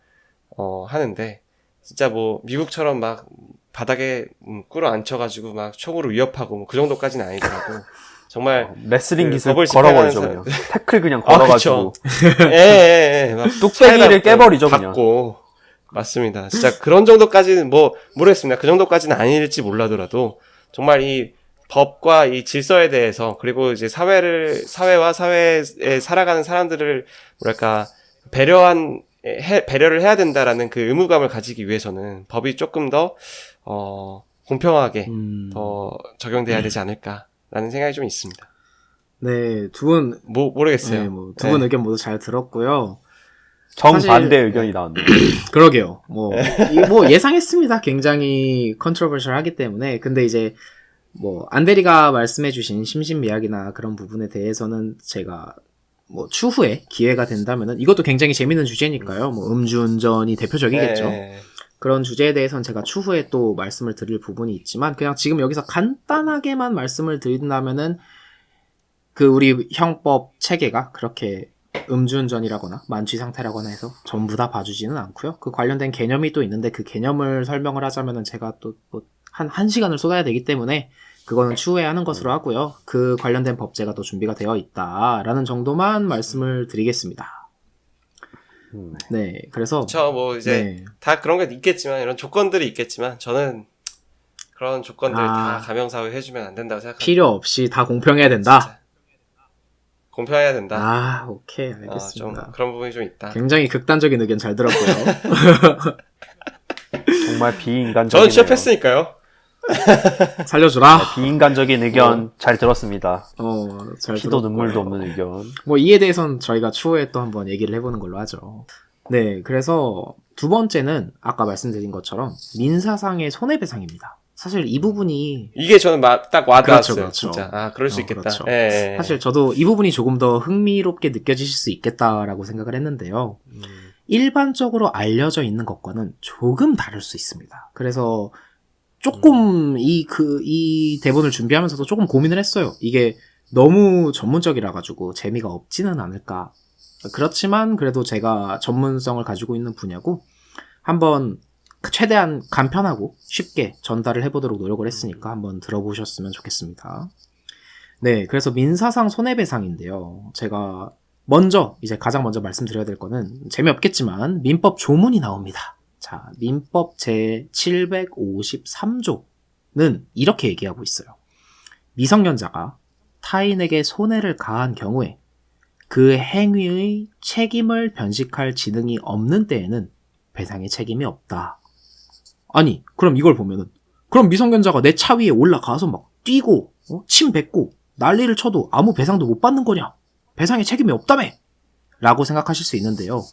하는데, 진짜 미국처럼 막 바닥에 꿇어 앉혀가지고 막 총으로 위협하고 그 정도까지는 아니더라도, 정말. 레슬링 기술 법을 걸어버리죠, 집행하는 그냥. 태클 그냥 걸어가지고. 예. 막 뚝배기를 깨버리죠, 그냥. 받고. 맞습니다. 진짜 그런 정도까지는 모르겠습니다. 그 정도까지는 아닐지 몰라더라도, 정말 이 법과 이 질서에 대해서, 그리고 이제 사회와 사회에 살아가는 사람들을, 뭐랄까, 배려를 해야 된다라는 그 의무감을 가지기 위해서는 법이 조금 더, 공평하게 더 적용돼야 되지 않을까라는 생각이 좀 있습니다. 네, 두 분, 모르겠어요. 네, 두 분 의견 모두 잘 들었고요. 정반대 의견이 나왔네요. 그러게요. 예상했습니다. 굉장히 컨트로버셜 하기 때문에. 근데 이제, 안대리가 말씀해주신 심신미약이나 그런 부분에 대해서는 제가, 추후에 기회가 된다면은, 이것도 굉장히 재밌는 주제니까요. 음주운전이 대표적이겠죠. 네. 그런 주제에 대해서는 제가 추후에 또 말씀을 드릴 부분이 있지만, 그냥 지금 여기서 간단하게만 말씀을 드린다면은, 우리 형법 체계가 그렇게 음주운전이라거나 만취 상태라거나 해서 전부 다 봐주지는 않고요. 그 관련된 개념이 또 있는데 그 개념을 설명을 하자면은 제가 또 한 시간을 쏟아야 되기 때문에 그거는 추후에 하는 것으로 하고요. 그 관련된 법제가 또 준비가 되어 있다라는 정도만 말씀을 드리겠습니다. 네, 그래서 이제 다 그런 게 있겠지만 이런 조건들이 있겠지만 저는 그런 조건들 다 가명사회 해주면 안 된다고 생각합니다. 필요 없이 다 공평해야 된다. 진짜. 공평해야 된다. 오케이, 알겠습니다. 좀 그런 부분이 좀 있다. 굉장히 극단적인 의견 잘 들었고요. 정말 비인간적인. 네. 저는 취업했으니까요. 살려주라. 비인간적인 의견 잘 들었습니다. 잘 피도 들었고요. 눈물도 없는 의견. 이에 대해서는 저희가 추후에 또 한번 얘기를 해보는 걸로 하죠. 네, 그래서 두 번째는 아까 말씀드린 것처럼 민사상의 손해배상입니다. 사실 이 부분이 이게 저는 딱 와닿았어요. 그렇죠. 진짜. 그럴 수 있겠다. 그렇죠. 예. 사실 저도 이 부분이 조금 더 흥미롭게 느껴지실 수 있겠다라고 생각을 했는데요. 일반적으로 알려져 있는 것과는 조금 다를 수 있습니다. 그래서 조금 이 대본을 준비하면서도 조금 고민을 했어요. 이게 너무 전문적이라 가지고 재미가 없지는 않을까. 그렇지만 그래도 제가 전문성을 가지고 있는 분야고 한번 최대한 간편하고 쉽게 전달을 해보도록 노력을 했으니까 한번 들어보셨으면 좋겠습니다. 네, 그래서 민사상 손해배상인데요. 제가 이제 가장 먼저 말씀드려야 될 거는 재미없겠지만 민법 조문이 나옵니다. 자, 민법 제753조는 이렇게 얘기하고 있어요. 미성년자가 타인에게 손해를 가한 경우에 그 행위의 책임을 변식할 지능이 없는 때에는 배상의 책임이 없다. 아니, 그럼 이걸 보면은 그럼 미성년자가 내 차 위에 올라가서 막 뛰고 침 뱉고 난리를 쳐도 아무 배상도 못 받는 거냐? 배상의 책임이 없다며? 라고 생각하실 수 있는데요.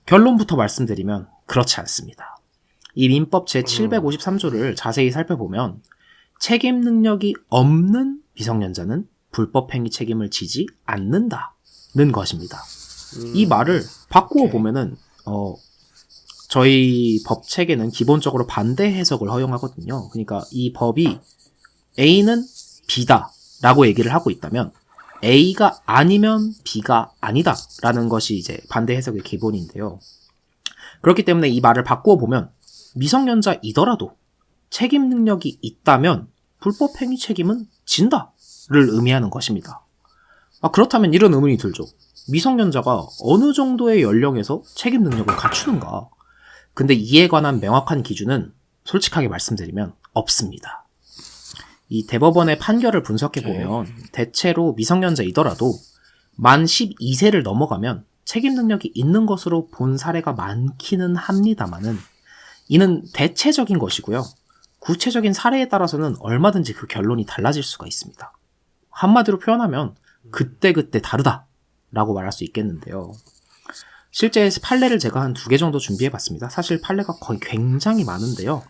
결론부터 말씀드리면 그렇지 않습니다. 이 민법 제753조를 자세히 살펴보면 책임 능력이 없는 미성년자는 불법행위 책임을 지지 않는다는 것입니다. 이 말을 바꾸어 보면은 저희 법 체계는 기본적으로 반대 해석을 허용하거든요. 그러니까 이 법이 A는 B다 라고 얘기를 하고 있다면 A가 아니면 B가 아니다 라는 것이 이제 반대 해석의 기본인데요. 그렇기 때문에 이 말을 바꾸어 보면 미성년자이더라도 책임 능력이 있다면 불법행위 책임은 진다를 의미하는 것입니다. 그렇다면 이런 의문이 들죠. 미성년자가 어느 정도의 연령에서 책임 능력을 갖추는가? 근데 이에 관한 명확한 기준은 솔직하게 말씀드리면 없습니다. 이 대법원의 판결을 분석해보면 대체로 미성년자이더라도 만 12세를 넘어가면 책임 능력이 있는 것으로 본 사례가 많기는 합니다만은 이는 대체적인 것이고요. 구체적인 사례에 따라서는 얼마든지 그 결론이 달라질 수가 있습니다. 한마디로 표현하면 그때그때 다르다라고 말할 수 있겠는데요. 실제 판례를 제가 한 2개 정도 준비해봤습니다. 사실 판례가 거의 굉장히 많은데요.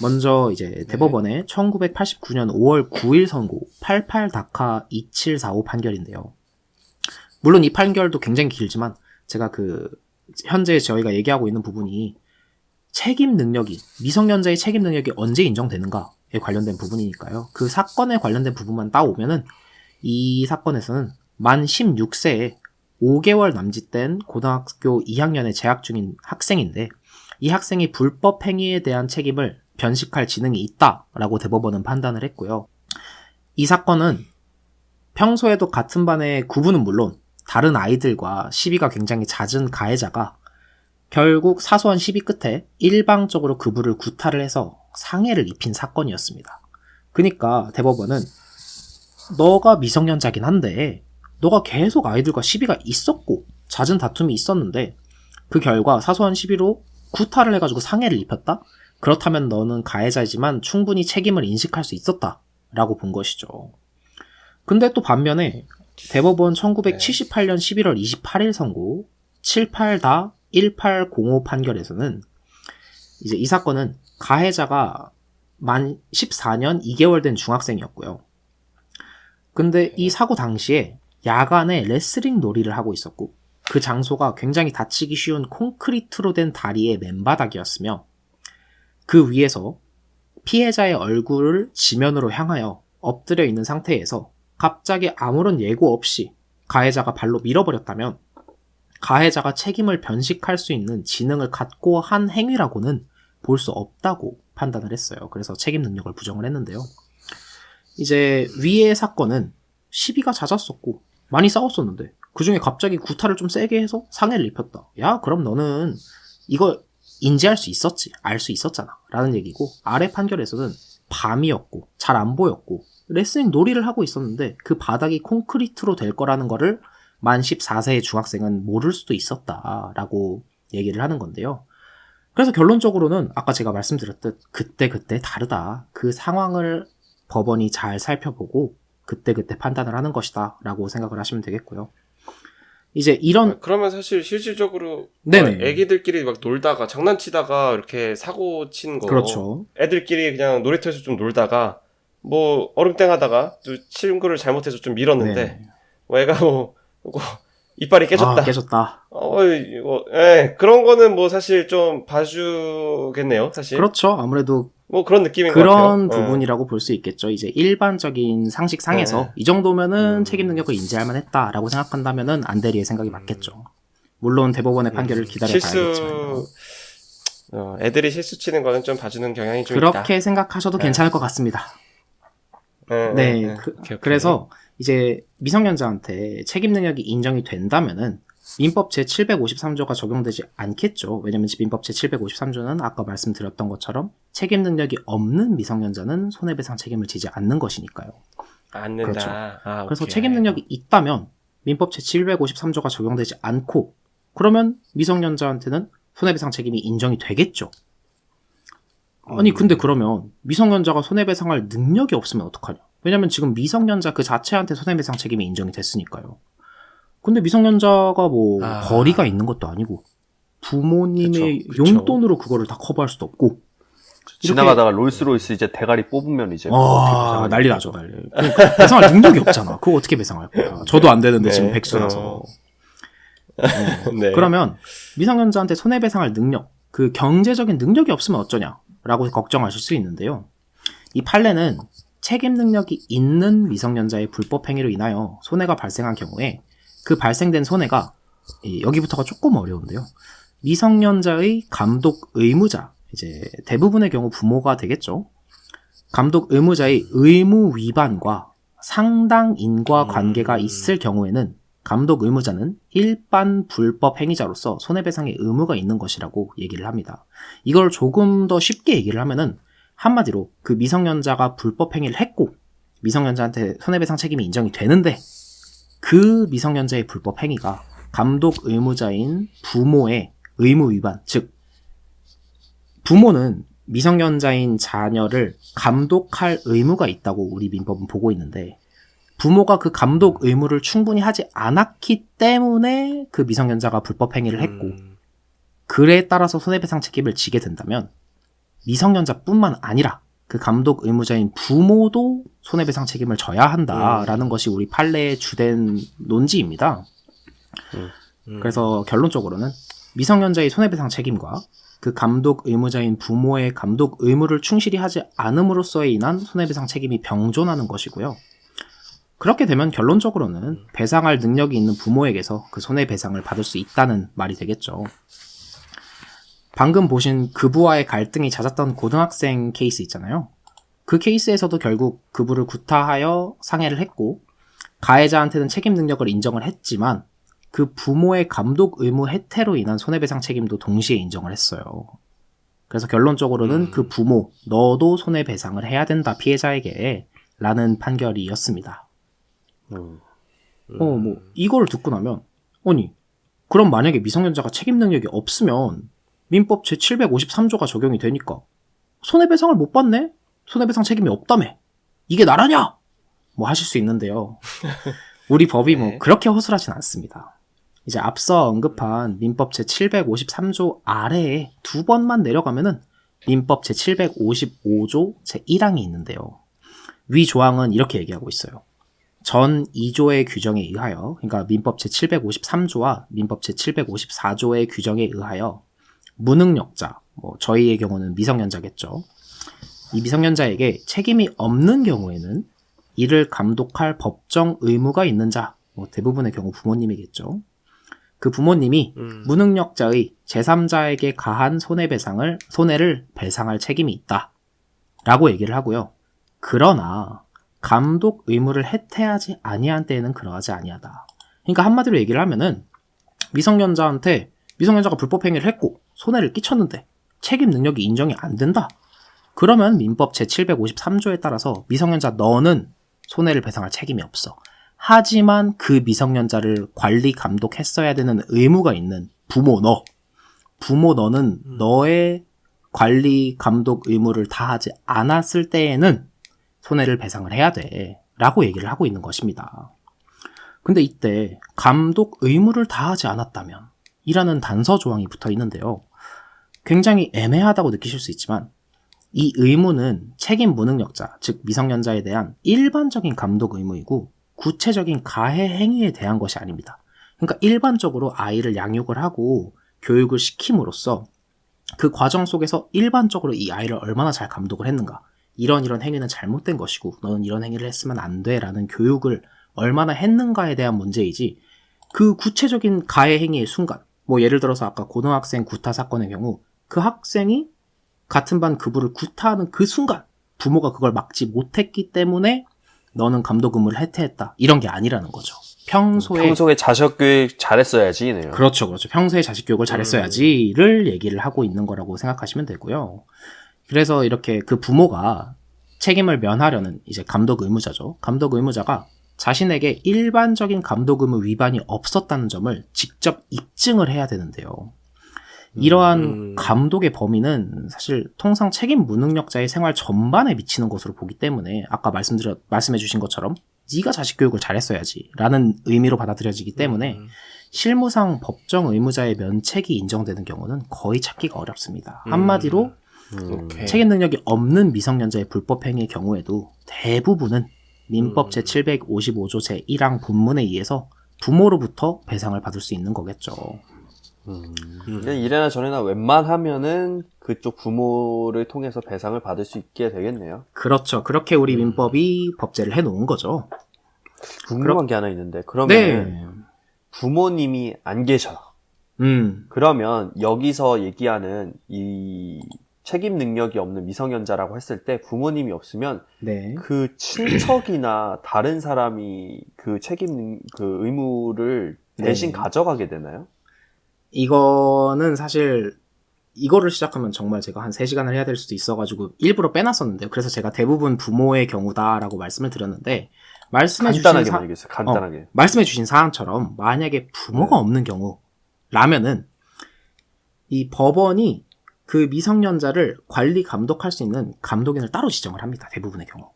먼저 이제 대법원의 1989년 5월 9일 선고 88다카 2745 판결인데요. 물론 이 판결도 굉장히 길지만 제가 현재 저희가 얘기하고 있는 부분이 책임 능력이, 미성년자의 책임 능력이 언제 인정되는가에 관련된 부분이니까요. 그 사건에 관련된 부분만 따오면은 이 사건에서는 만 16세에 5개월 남짓된 고등학교 2학년에 재학 중인 학생인데 이 학생이 불법 행위에 대한 책임을 변식할 지능이 있다라고 대법원은 판단을 했고요. 이 사건은 평소에도 같은 반의 구분은 물론 다른 아이들과 시비가 굉장히 잦은 가해자가 결국 사소한 시비 끝에 일방적으로 그부를 구타를 해서 상해를 입힌 사건이었습니다. 그러니까 대법원은 너가 미성년자긴 한데 너가 계속 아이들과 시비가 있었고 잦은 다툼이 있었는데 그 결과 사소한 시비로 구타를 해가지고 상해를 입혔다? 그렇다면 너는 가해자이지만 충분히 책임을 인식할 수 있었다 라고 본 것이죠. 근데 또 반면에 대법원 1978년 11월 28일 선고 78-1805 판결에서는 이제 이 사건은 가해자가 만 14년 2개월 된 중학생이었고요. 근데 이 사고 당시에 야간에 레슬링 놀이를 하고 있었고 그 장소가 굉장히 다치기 쉬운 콘크리트로 된 다리의 맨바닥이었으며 그 위에서 피해자의 얼굴을 지면으로 향하여 엎드려 있는 상태에서 갑자기 아무런 예고 없이 가해자가 발로 밀어버렸다면 가해자가 책임을 변식할 수 있는 지능을 갖고 한 행위라고는 볼 수 없다고 판단을 했어요. 그래서 책임 능력을 부정을 했는데요. 이제 위의 사건은 시비가 잦았었고 많이 싸웠었는데 그 중에 갑자기 구타를 좀 세게 해서 상해를 입혔다. 야, 그럼 너는 이거 인지할 수 있었지, 알 수 있었잖아 라는 얘기고, 아래 판결에서는 밤이었고 잘 안 보였고 레슬링 놀이를 하고 있었는데 그 바닥이 콘크리트로 될 거라는 거를 만 14세의 중학생은 모를 수도 있었다라고 얘기를 하는 건데요. 그래서 결론적으로는 아까 제가 말씀드렸듯 그때그때 다르다. 그 상황을 법원이 잘 살펴보고 그때그때 판단을 하는 것이다 라고 생각을 하시면 되겠고요. 이제 이런 그러면 사실 실질적으로 네네. 애기들끼리 막 놀다가 장난치다가 이렇게 사고 친 거, 그렇죠. 애들끼리 그냥 놀이터에서 좀 놀다가 뭐 얼음땡 하다가 또 친구를 잘못해서 좀 밀었는데 네. 뭐 애가 뭐 이빨이 깨졌다. 깨졌다. 이거 그런 거는 뭐 사실 좀 봐주겠네요, 사실. 그렇죠. 아무래도 뭐 그런 느낌인 것 같아요. 그런 부분이라고 볼 수 있겠죠. 이제 일반적인 상식상에서 이 정도면은 책임 능력을 인지할 만했다라고 생각한다면은 안대리의 생각이 맞겠죠. 물론 대법원의 판결을 기다려봐야겠지만 애들이 실수 치는 거는 좀 봐주는 경향이 좀 그렇게 있다. 생각하셔도 괜찮을 것 같습니다. 오케이. 그래서 이제 미성년자한테 책임 능력이 인정이 된다면은 민법 제753조가 적용되지 않겠죠. 왜냐면 민법 제753조는 아까 말씀드렸던 것처럼 책임 능력이 없는 미성년자는 손해배상 책임을 지지 않는 것이니까요. 않는다. 그렇죠. 그래서 오케이. 책임 능력이 있다면 민법 제753조가 적용되지 않고 그러면 미성년자한테는 손해배상 책임이 인정이 되겠죠. 아니 근데 그러면 미성년자가 손해배상할 능력이 없으면 어떡하냐. 왜냐면 지금 미성년자 그 자체한테 손해배상 책임이 인정이 됐으니까요. 근데 미성년자가 뭐 벌이가 있는 것도 아니고 부모님의 그쵸. 용돈으로 그거를 다 커버할 수도 없고 지나가다가 롤스로이스 이제 대가리 뽑으면 이제 난리 나죠. 그러니까 배상할 능력이 없잖아. 그거 어떻게 배상할 거야. 저도 안 되는데 지금 백수라서. 네. 그러면 미성년자한테 손해배상할 능력, 그 경제적인 능력이 없으면 어쩌냐라고 걱정하실 수 있는데요. 이 판례는 책임 능력이 있는 미성년자의 불법 행위로 인하여 손해가 발생한 경우에 그 발생된 손해가 여기부터가 조금 어려운데요. 미성년자의 감독 의무자, 이제 대부분의 경우 부모가 되겠죠. 감독 의무자의 의무 위반과 상당 인과 관계가 있을 경우에는 감독 의무자는 일반 불법 행위자로서 손해배상의 의무가 있는 것이라고 얘기를 합니다. 이걸 조금 더 쉽게 얘기를 하면은 한마디로 그 미성년자가 불법 행위를 했고 미성년자한테 손해배상 책임이 인정이 되는데 그 미성년자의 불법 행위가 감독 의무자인 부모의 의무 위반, 즉 부모는 미성년자인 자녀를 감독할 의무가 있다고 우리 민법은 보고 있는데 부모가 그 감독 의무를 충분히 하지 않았기 때문에 그 미성년자가 불법 행위를 했고 그에 따라서 손해배상 책임을 지게 된다면 미성년자뿐만 아니라 그 감독 의무자인 부모도 손해배상 책임을 져야 한다라는 것이 우리 판례의 주된 논지입니다. 그래서 결론적으로는 미성년자의 손해배상 책임과 그 감독 의무자인 부모의 감독 의무를 충실히 하지 않음으로써에 인한 손해배상 책임이 병존하는 것이고요. 그렇게 되면 결론적으로는 배상할 능력이 있는 부모에게서 그 손해배상을 받을 수 있다는 말이 되겠죠. 방금 보신 그부와의 갈등이 잦았던 고등학생 케이스 있잖아요. 그 케이스에서도 결국 그부를 구타하여 상해를 했고 가해자한테는 책임 능력을 인정을 했지만 그 부모의 감독 의무 해태로 인한 손해배상 책임도 동시에 인정을 했어요. 그래서 결론적으로는 그 부모, 너도 손해배상을 해야 된다 피해자에게 라는 판결이었습니다. 이걸 듣고 나면 아니 그럼 만약에 미성년자가 책임 능력이 없으면 민법 제753조가 적용이 되니까 손해배상을 못 받네? 손해배상 책임이 없다며? 이게 나라냐? 뭐 하실 수 있는데요. 우리 법이 뭐 그렇게 허술하진 않습니다. 이제 앞서 언급한 민법 제753조 아래에 두 번만 내려가면은 민법 제755조 제1항이 있는데요. 위 조항은 이렇게 얘기하고 있어요. 전 2조의 규정에 의하여, 그러니까 민법 제753조와 민법 제754조의 규정에 의하여 무능력자, 저희의 경우는 미성년자겠죠. 이 미성년자에게 책임이 없는 경우에는 이를 감독할 법정 의무가 있는 자, 대부분의 경우 부모님이겠죠. 그 부모님이 무능력자의 제3자에게 가한 손해를 배상할 책임이 있다. 라고 얘기를 하고요. 그러나 감독 의무를 해태하지 아니한 때에는 그러하지 아니하다. 그러니까 한마디로 얘기를 하면은 미성년자가 불법 행위를 했고 손해를 끼쳤는데 책임 능력이 인정이 안 된다. 그러면 민법 제753조에 따라서 미성년자 너는 손해를 배상할 책임이 없어. 하지만 그 미성년자를 관리 감독했어야 되는 의무가 있는 부모 너는 너의 관리 감독 의무를 다하지 않았을 때에는 손해를 배상을 해야 돼 라고 얘기를 하고 있는 것입니다. 근데 이때 감독 의무를 다하지 않았다면 이라는 단서 조항이 붙어 있는데요. 굉장히 애매하다고 느끼실 수 있지만 이 의무는 책임 무능력자, 즉 미성년자에 대한 일반적인 감독 의무이고 구체적인 가해 행위에 대한 것이 아닙니다. 그러니까 일반적으로 아이를 양육을 하고 교육을 시킴으로써 그 과정 속에서 일반적으로 이 아이를 얼마나 잘 감독을 했는가, 이런 행위는 잘못된 것이고 너는 이런 행위를 했으면 안 돼 라는 교육을 얼마나 했는가에 대한 문제이지, 그 구체적인 가해 행위의 순간, 예를 들어서 아까 고등학생 구타 사건의 경우 그 학생이 같은 반 그부를 구타하는 그 순간 부모가 그걸 막지 못했기 때문에 너는 감독 의무를 해태했다, 이런 게 아니라는 거죠. 평소에 자식 교육 잘했어야지네요. 그렇죠. 평소에 자식 교육을 잘했어야지를 얘기를 하고 있는 거라고 생각하시면 되고요. 그래서 이렇게 그 부모가 책임을 면하려는 이제 감독 의무자죠. 감독 의무자가 자신에게 일반적인 감독 의무 위반이 없었다는 점을 직접 입증을 해야 되는데요. 이러한 감독의 범위는 사실 통상 책임 무능력자의 생활 전반에 미치는 것으로 보기 때문에 아까 말씀해 주신 것처럼 네가 자식 교육을 잘했어야지 라는 의미로 받아들여지기 때문에 실무상 법정 의무자의 면책이 인정되는 경우는 거의 찾기가 어렵습니다. 한마디로 책임 능력이 없는 미성년자의 불법 행위의 경우에도 대부분은 민법 제755조 제1항 본문에 의해서 부모로부터 배상을 받을 수 있는 거겠죠. 이래나 저래나 웬만하면은 그쪽 부모를 통해서 배상을 받을 수 있게 되겠네요. 그렇죠. 그렇게 우리 민법이 법제를 해놓은 거죠. 궁금한 게 하나 있는데, 그러면 네. 부모님이 안 계셔. 그러면 여기서 얘기하는 이 책임 능력이 없는 미성년자라고 했을 때 부모님이 없으면 네. 그 친척이나 다른 사람이 그 그 의무를 대신 가져가게 되나요? 이거는 사실 이거를 시작하면 정말 제가 한 3시간을 해야 될 수도 있어가지고 일부러 빼놨었는데요. 그래서 제가 대부분 부모의 경우다라고 말씀을 드렸는데 간단하게 말씀해 주신 사항처럼 만약에 부모가 없는 경우라면은 이 법원이 그 미성년자를 관리 감독할 수 있는 감독인을 따로 지정을 합니다. 대부분의 경우.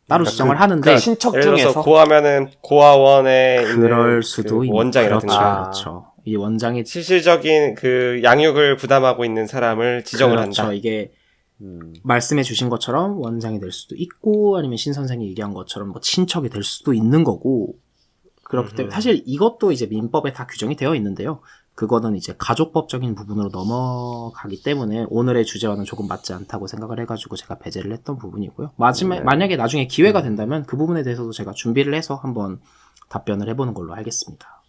따로 지정을 하는데 친척 예를 들어서 중에서 고하면은 고아원에 그럴 있는 수도 그 있는 원장이라든가 그렇죠. 이 원장이 실질적인 그 양육을 부담하고 있는 사람을 지정을 그렇죠. 한다. 이게 말씀해 주신 것처럼 원장이 될 수도 있고 아니면 신 선생이 얘기한 것처럼 뭐 친척이 될 수도 있는 거고 그렇기 때문에 사실 이것도 이제 민법에 다 규정이 되어 있는데요. 그거는 이제 가족법적인 부분으로 넘어가기 때문에 오늘의 주제와는 조금 맞지 않다고 생각을 해가지고 제가 배제를 했던 부분이고요. 만약에 나중에 기회가 된다면 그 부분에 대해서도 제가 준비를 해서 한번 답변을 해보는 걸로 하겠습니다.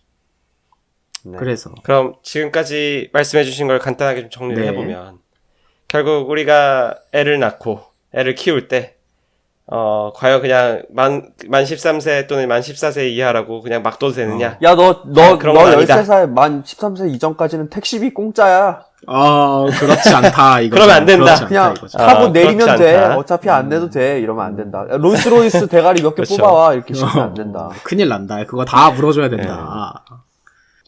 네. 그래서 그럼 지금까지 말씀해주신 걸 간단하게 좀 정리를 네. 해보면 결국 우리가 애를 낳고 애를 키울 때 과연 그냥 만 13세 또는 만 14세 이하라고 그냥 막 둬도 되느냐? 야, 너 그런 건 아니다. 13살, 만 13세 이전까지는 택시비 공짜야. 그렇지 않다. 이거 그러면 안 된다. 그냥 이거죠. 타고 내리면 그렇지 돼. 않다. 어차피 안 내도 돼. 이러면 안 된다. 야, 롤스로이스 대가리 몇 개 그렇죠. 뽑아와. 이렇게 시키면 안 된다. 큰일 난다. 그거 다 물어줘야 된다.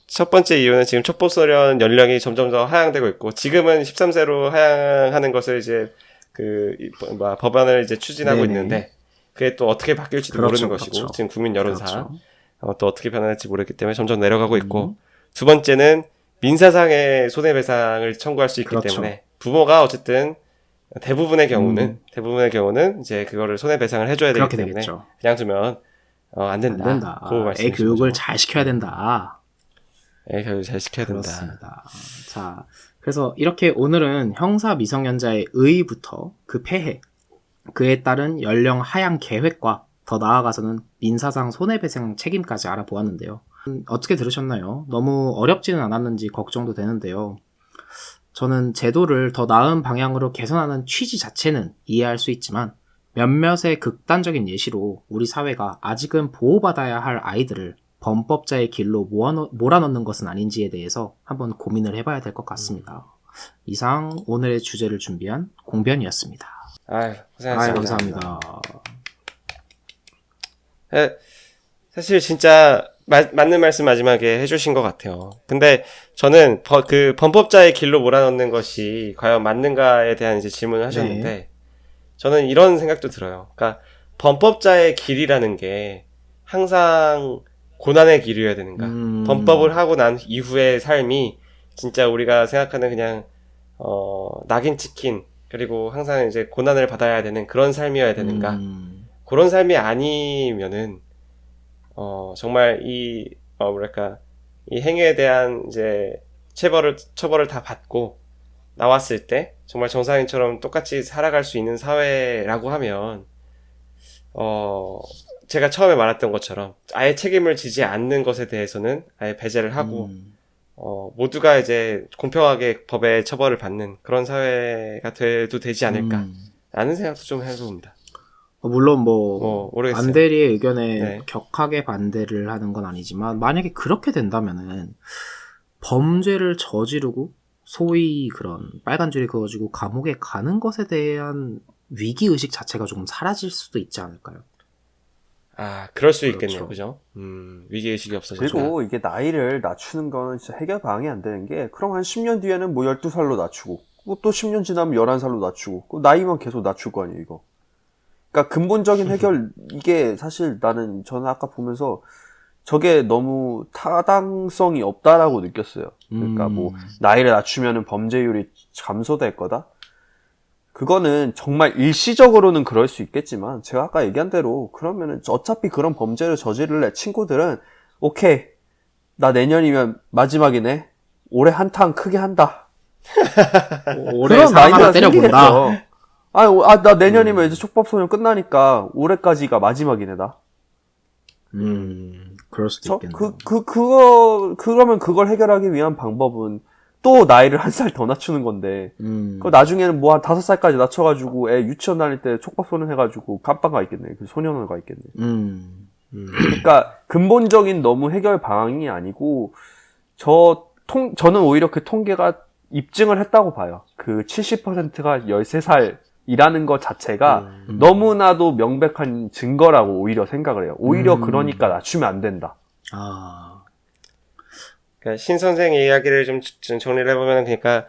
첫 번째 이유는 지금 촉법소년 연령이 점점 더 하향되고 있고 지금은 13세로 하향하는 것을 이제 법안을 이제 추진하고 네네. 있는데 그게 또 어떻게 바뀔지도 그렇죠, 모르는 것이고 그렇죠. 지금 국민 여론사 그렇죠. 또 어떻게 변할지 모르기 때문에 점점 내려가고 있고 두 번째는 민사상의 손해배상을 청구할 수 있기 그렇죠. 때문에 부모가 어쨌든 대부분의 경우는 이제 그거를 손해배상을 해줘야 되기 그렇게 때문에 되겠죠. 그냥 두면 안 된다. 안 된다. 그거 애 말씀이신 교육을 거죠. 잘 시켜야 된다. 애 교육을 잘 시켜야 된다. 그렇습니다. 자, 그래서 이렇게 오늘은 형사 미성년자의 의의부터 그 폐해, 그에 따른 연령 하향 계획과 더 나아가서는 민사상 손해배상 책임까지 알아보았는데요. 어떻게 들으셨나요? 너무 어렵지는 않았는지 걱정도 되는데요. 저는 제도를 더 나은 방향으로 개선하는 취지 자체는 이해할 수 있지만 몇몇의 극단적인 예시로 우리 사회가 아직은 보호받아야 할 아이들을 범법자의 길로 몰아넣는 것은 아닌지에 대해서 한번 고민을 해봐야 될 것 같습니다. 이상 오늘의 주제를 준비한 공변이었습니다. 고생하셨습니다. 감사합니다. 사실 진짜 맞는 말씀 마지막에 해주신 것 같아요. 근데 저는 그 범법자의 길로 몰아넣는 것이 과연 맞는가에 대한 이제 질문을 하셨는데 네. 저는 이런 생각도 들어요. 그러니까 범법자의 길이라는 게 항상 고난의 길이어야 되는가? 범법을 하고 난 이후의 삶이 진짜 우리가 생각하는 그냥 낙인 찍힌 그리고 항상 이제 고난을 받아야 되는 그런 삶이어야 되는가? 그런 삶이 아니면은 정말 이 행위에 대한 이제 처벌을 다 받고 나왔을 때 정말 정상인처럼 똑같이 살아갈 수 있는 사회라고 하면 제가 처음에 말했던 것처럼 아예 책임을 지지 않는 것에 대해서는 아예 배제를 하고 모두가 이제 공평하게 법의 처벌을 받는 그런 사회가 돼도 되지 않을까 라는 생각도 좀 해봅니다. 물론 모르겠어요. 안대리의 의견에 네. 격하게 반대를 하는 건 아니지만 만약에 그렇게 된다면은 범죄를 저지르고 소위 그런 빨간 줄이 그어지고 감옥에 가는 것에 대한 위기의식 자체가 조금 사라질 수도 있지 않을까요? 그럴 수 그렇죠. 있겠네요. 그죠? 위기의식이 없어진다. 그리고 이게 나이를 낮추는 거는 진짜 해결 방안이 안 되는 게, 그럼 한 10년 뒤에는 뭐 12살로 낮추고, 또 10년 지나면 11살로 낮추고, 나이만 계속 낮출 거 아니에요, 이거. 그러니까 근본적인 해결, 이게 사실 저는 아까 보면서 저게 너무 타당성이 없다라고 느꼈어요. 그러니까 뭐, 나이를 낮추면은 범죄율이 감소될 거다? 그거는 정말 일시적으로는 그럴 수 있겠지만, 제가 아까 얘기한 대로, 그러면은 어차피 그런 범죄를 저지를 친구들은, 오케이, 나 내년이면 마지막이네. 올해 한탕 크게 한다. 올해 사람 하나 때려본다. 나 내년이면 이제 촉법소년 끝나니까, 올해까지가 마지막이네, 나. 그럴 수도 있겠네요. 그러면 그걸 해결하기 위한 방법은, 또 나이를 한 살 더 낮추는 건데, 그 나중에는 뭐 한 5살까지 낮춰가지고 애 유치원 다닐 때 촉법소년 해가지고 깜빵 가 있겠네. 그 소년원 가 있겠네. 그러니까 근본적인 너무 해결 방안이 아니고, 저는 오히려 그 통계가 입증을 했다고 봐요. 그 70%가 13살이라는 것 자체가 너무나도 명백한 증거라고 오히려 생각을 해요. 오히려 그러니까 낮추면 안 된다. 그러니까 신 선생의 이야기를 좀 정리를 해보면, 그러니까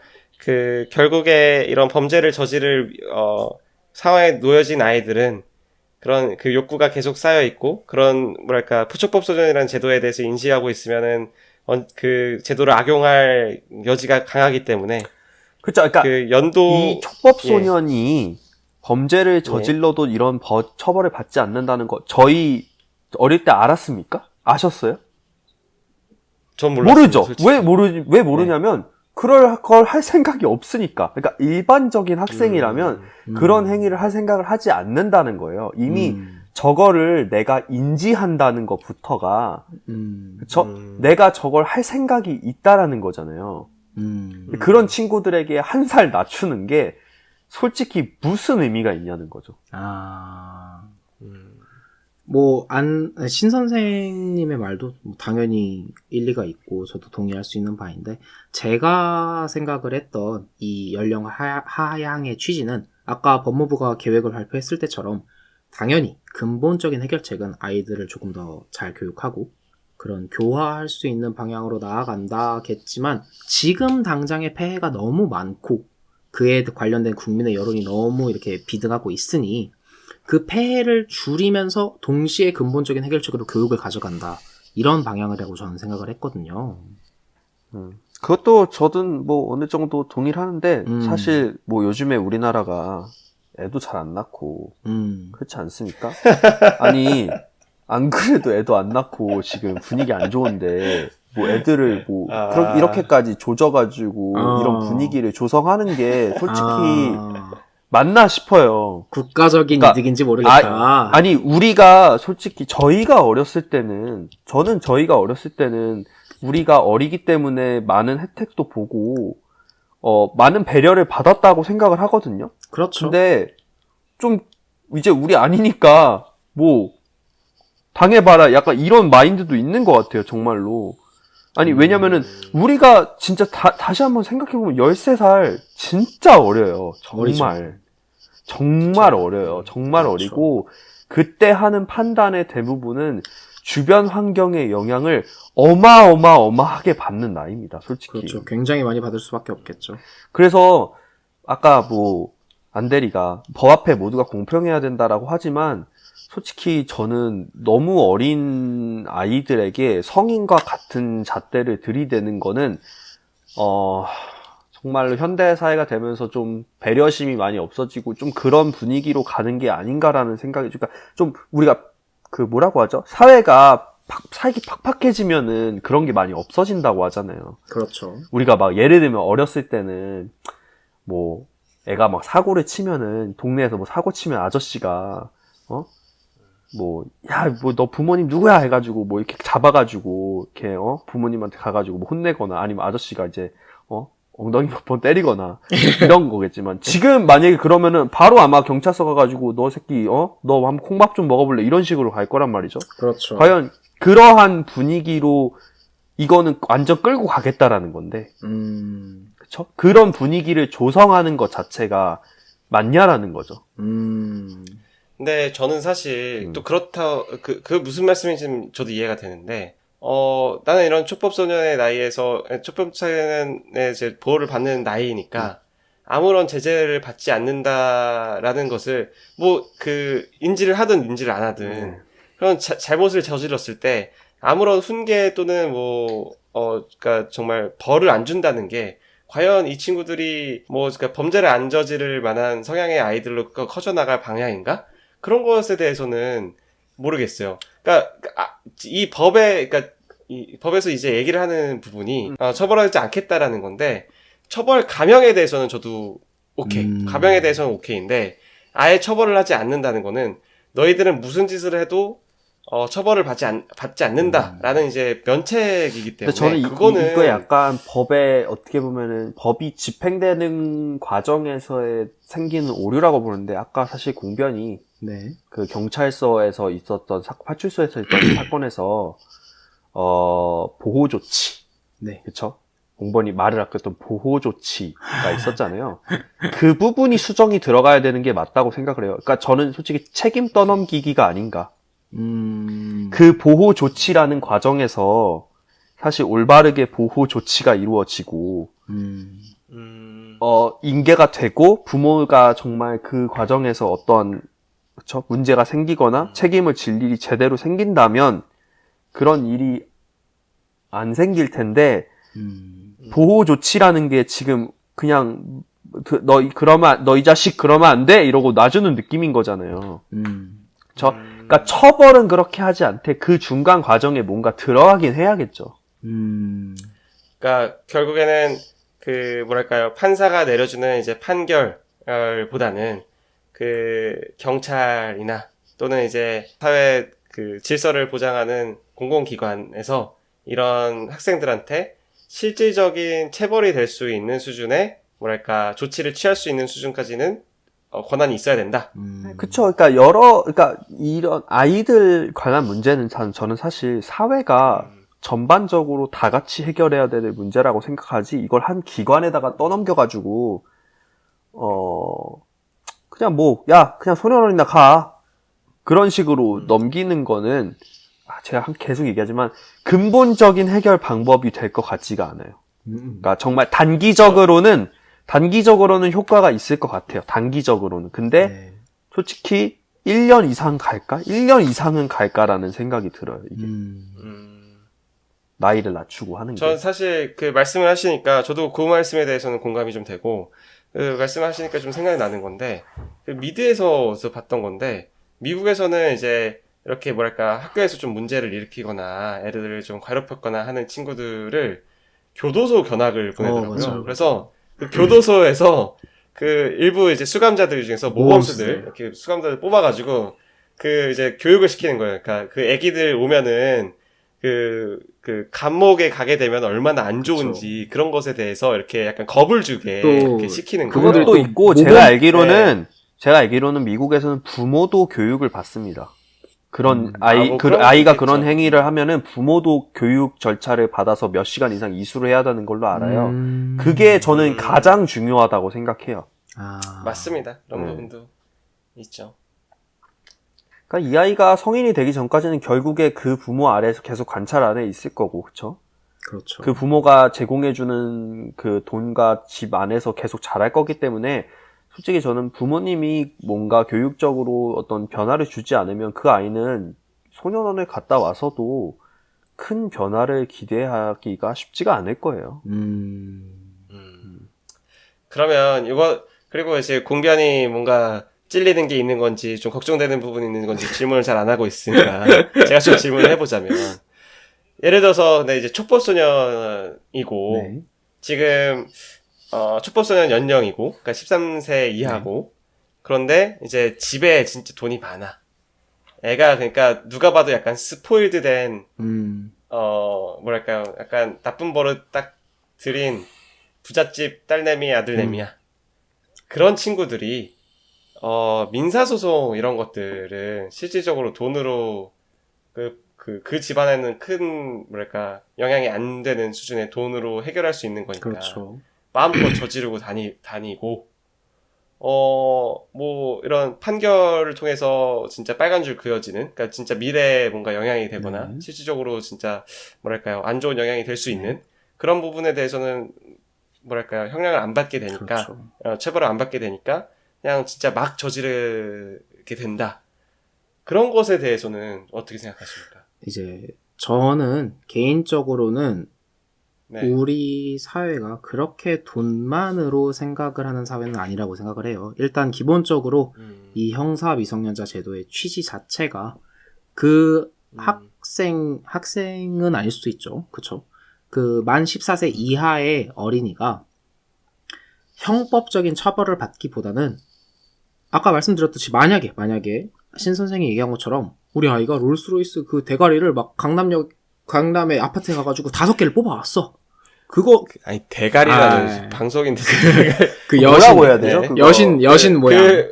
결국에 이런 범죄를 저지를 상황에 놓여진 아이들은 그런 그 욕구가 계속 쌓여 있고, 그런 포촉법소년이라는 제도에 대해서 인지하고 있으면은 그 제도를 악용할 여지가 강하기 때문에 그쵸. 그러니까 그 연도 이 촉법 소년이 범죄를 저질러도 이런 처벌을 받지 않는다는 거 저희 어릴 때 알았습니까? 아셨어요? 전 몰랐어요. 모르죠. 솔직히. 왜 모르냐면 그럴 걸 할 생각이 없으니까. 그러니까 일반적인 학생이라면 그런 행위를 할 생각을 하지 않는다는 거예요. 이미 저거를 내가 인지한다는 것부터가 그쵸? 내가 저걸 할 생각이 있다라는 거잖아요. 그런 친구들에게 한 살 낮추는 게 솔직히 무슨 의미가 있냐는 거죠. 신 선생님의 말도 당연히 일리가 있고 저도 동의할 수 있는 바인데, 제가 생각을 했던 이 연령 하향의 취지는 아까 법무부가 계획을 발표했을 때처럼 당연히 근본적인 해결책은 아이들을 조금 더 잘 교육하고 그런 교화할 수 있는 방향으로 나아간다겠지만, 지금 당장의 폐해가 너무 많고 그에 관련된 국민의 여론이 너무 이렇게 비등하고 있으니 그 폐해를 줄이면서 동시에 근본적인 해결책으로 교육을 가져간다, 이런 방향이라고 저는 생각을 했거든요. 그것도 저는 뭐 어느 정도 동의를 하는데 사실 뭐 요즘에 우리나라가 애도 잘 안 낳고 그렇지 않습니까? 아니 안 그래도 애도 안 낳고 지금 분위기 안 좋은데 뭐 애들을 뭐 이렇게까지 조져가지고 이런 분위기를 조성하는 게 솔직히 맞나 싶어요. 국가적인 그러니까, 이득인지 모르겠다. 아니 우리가 솔직히 저희가 어렸을 때는 우리가 어리기 때문에 많은 혜택도 보고 많은 배려를 받았다고 생각을 하거든요. 그렇죠. 근데 좀 이제 우리 아니니까 뭐 당해봐라 약간 이런 마인드도 있는 것 같아요. 정말로. 아니 왜냐면은 우리가 진짜 다시 한번 생각해보면 13살 진짜 어려요. 정말 어려요. 정말 그렇죠. 어리고 그때 하는 판단의 대부분은 주변 환경의 영향을 어마어마하게 받는 나이입니다. 솔직히. 그렇죠. 굉장히 많이 받을 수밖에 없겠죠. 그래서 아까 뭐 안대리가 법 앞에 모두가 공평해야 된다라고 하지만 솔직히 저는 너무 어린 아이들에게 성인과 같은 잣대를 들이대는 거는 정말로 현대 사회가 되면서 좀 배려심이 많이 없어지고 좀 그런 분위기로 가는 게 아닌가라는 생각이, 그러니까 좀 우리가 그 뭐라고 하죠? 사회가 살기 팍팍해지면은 그런 게 많이 없어진다고 하잖아요. 그렇죠. 우리가 막 예를 들면 어렸을 때는 뭐 애가 막 사고를 치면은 동네에서 뭐 사고 치면 아저씨가 뭐 너 부모님 누구야 해가지고 뭐 이렇게 잡아가지고 이렇게 부모님한테 가가지고 뭐 혼내거나 아니면 아저씨가 이제 엉덩이 몇 번 때리거나 이런 거겠지만 지금 만약에 그러면은 바로 아마 경찰서 가가지고 너 새끼 너 한번 콩밥 좀 먹어볼래 이런 식으로 갈 거란 말이죠. 그렇죠. 과연 그러한 분위기로 이거는 완전 끌고 가겠다라는 건데 그쵸? 그런 분위기를 조성하는 것 자체가 맞냐라는 거죠. 근데 저는 사실 또 그렇다 그 무슨 말씀인지 저도 이해가 되는데 나는 이런 촉법소년의 나이에서 촉법소년의 이제 보호를 받는 나이니까 아무런 제재를 받지 않는다라는 것을 뭐 그 인지를 하든 인지를 안 하든 그런 잘못을 저질렀을 때 아무런 훈계 또는 그러니까 정말 벌을 안 준다는 게 과연 이 친구들이 그러니까 범죄를 안 저지를 만한 성향의 아이들로 커져나갈 방향인가? 그런 것에 대해서는 모르겠어요. 그러니까 이 법에서 이제 얘기를 하는 부분이 처벌하지 않겠다라는 건데 처벌 감형에 대해서는 저도 오케이. 감형에 대해서는 오케이인데 아예 처벌을 하지 않는다는 거는 너희들은 무슨 짓을 해도 처벌을 받지 않는다라는 이제 면책이기 때문에. 근데 저는 그거는 이거 약간 법에 어떻게 보면은 법이 집행되는 과정에서의 생기는 오류라고 보는데 아까 사실 공변이 그 경찰서에서 있었던 파출소에서 있던 사건에서 보호 조치, 그쵸? 공범이 말을 아꼈던 보호 조치가 있었잖아요. 그 부분이 수정이 들어가야 되는 게 맞다고 생각을 해요. 그러니까 저는 솔직히 책임 떠넘기기가 아닌가. 그 보호 조치라는 과정에서 사실 올바르게 보호 조치가 이루어지고, 인계가 되고 부모가 정말 그 과정에서 어떤 그쵸? 문제가 생기거나 책임을 질 일이 제대로 생긴다면 그런 일이 안 생길 텐데 보호 조치라는 게 지금 그냥 너 이 자식 그러면 안 돼 이러고 놔주는 느낌인 거잖아요. 그러니까 처벌은 그렇게 하지 않되 그 중간 과정에 뭔가 들어가긴 해야겠죠. 그러니까 결국에는 그 뭐랄까요, 판사가 내려주는 이제 판결보다는 그 경찰이나 또는 이제 사회 그 질서를 보장하는 공공기관에서 이런 학생들한테 실질적인 체벌이 될 수 있는 수준의 뭐랄까 조치를 취할 수 있는 수준까지는 권한이 있어야 된다. 그쵸. 그러니까 그러니까 이런 아이들 관한 문제는 저는 사실 사회가 전반적으로 다 같이 해결해야 될 문제라고 생각하지, 이걸 한 기관에다가 떠넘겨가지고, 그냥 그냥 소년원이나 가. 그런 식으로 넘기는 거는, 제가 계속 얘기하지만, 근본적인 해결 방법이 될 것 같지가 않아요. 그러니까 정말 단기적으로는 효과가 있을 것 같아요. 단기적으로는. 근데, 솔직히, 1년 이상 갈까? 1년 이상은 갈까라는 생각이 들어요, 이게. 나이를 낮추고 하는 게. 전 사실 그 말씀을 하시니까 저도 그 말씀에 대해서는 공감이 좀 되고, 그 말씀하시니까 좀 생각이 나는 건데, 그 미드에서 봤던 건데, 미국에서는 이제 이렇게 뭐랄까 학교에서 좀 문제를 일으키거나 애들을 좀 괴롭혔거나 하는 친구들을 교도소 견학을 보내더라고요. 맞아요. 그래서 그 교도소에서 그 일부 이제 수감자들 중에서 모범수들 이렇게 수감자들 뽑아가지고 그 이제 교육을 시키는 거예요. 그러니까 그 애기들 오면은 그 감옥에 가게 되면 얼마나 안 좋은지 그런 것에 대해서 이렇게 약간 겁을 주게 이렇게 시키는 거예요. 그것도 있고 제가 알기로는 미국에서는 부모도 교육을 받습니다. 그런 아이가 그런 행위를 하면은 부모도 교육 절차를 받아서 몇 시간 이상 이수를 해야 하는 걸로 알아요. 그게 저는 가장 중요하다고 생각해요. 맞습니다. 그런 부분도 있죠. 그러니까 이 아이가 성인이 되기 전까지는 결국에 그 부모 아래에서 계속 관찰 안에 있을 거고, 그렇죠? 그렇죠. 그 부모가 제공해주는 그 돈과 집 안에서 계속 자랄 거기 때문에 솔직히 저는 부모님이 뭔가 교육적으로 어떤 변화를 주지 않으면 그 아이는 소년원에 갔다 와서도 큰 변화를 기대하기가 쉽지가 않을 거예요. 그러면 그리고 이제 공변이 뭔가 찔리는 게 있는 건지 좀 걱정되는 부분이 있는 건지 질문을 잘 안 하고 있으니까 제가 좀 질문을 해보자면, 예를 들어서 이제 촉법소년이고 네. 지금 촉법소년 연령이고 그러니까 13세 이하고 그런데 이제 집에 진짜 돈이 많아. 애가 그러니까 누가 봐도 약간 스포일드 된 뭐랄까요, 약간 나쁜 버릇 딱 들인 부잣집 딸내미 아들내미야. 그런 친구들이 민사소송 이런 것들은 실질적으로 돈으로 그 집안에는 큰 뭐랄까 영향이 안 되는 수준의 돈으로 해결할 수 있는 거니까. 그렇죠. 마음껏 저지르고 다니고 뭐 이런 판결을 통해서 진짜 빨간 줄 그어지는, 그러니까 진짜 미래에 뭔가 영향이 되거나 실질적으로 진짜 뭐랄까요 안 좋은 영향이 될 수 있는 그런 부분에 대해서는 뭐랄까요 형량을 안 받게 되니까, 그렇죠. 처벌을 안 받게 되니까 그냥 진짜 막 저지르게 된다. 그런 것에 대해서는 어떻게 생각하십니까? 이제 저는 개인적으로는 네. 우리 사회가 그렇게 돈만으로 생각을 하는 사회는 아니라고 생각을 해요. 일단 기본적으로 이 형사 미성년자 제도의 취지 자체가 그 학생은 아닐 수도 있죠. 그쵸? 그 만 14세 이하의 어린이가 형법적인 처벌을 받기보다는 아까 말씀드렸듯이 만약에 신 선생이 얘기한 것처럼 우리 아이가 롤스로이스 그 대가리를 막 강남의 아파트에 가가지고 5개를 뽑아왔어. 그거 아니 대가리라는 방송인데 그 뭐라고 해야 되죠? 네. 여신 모양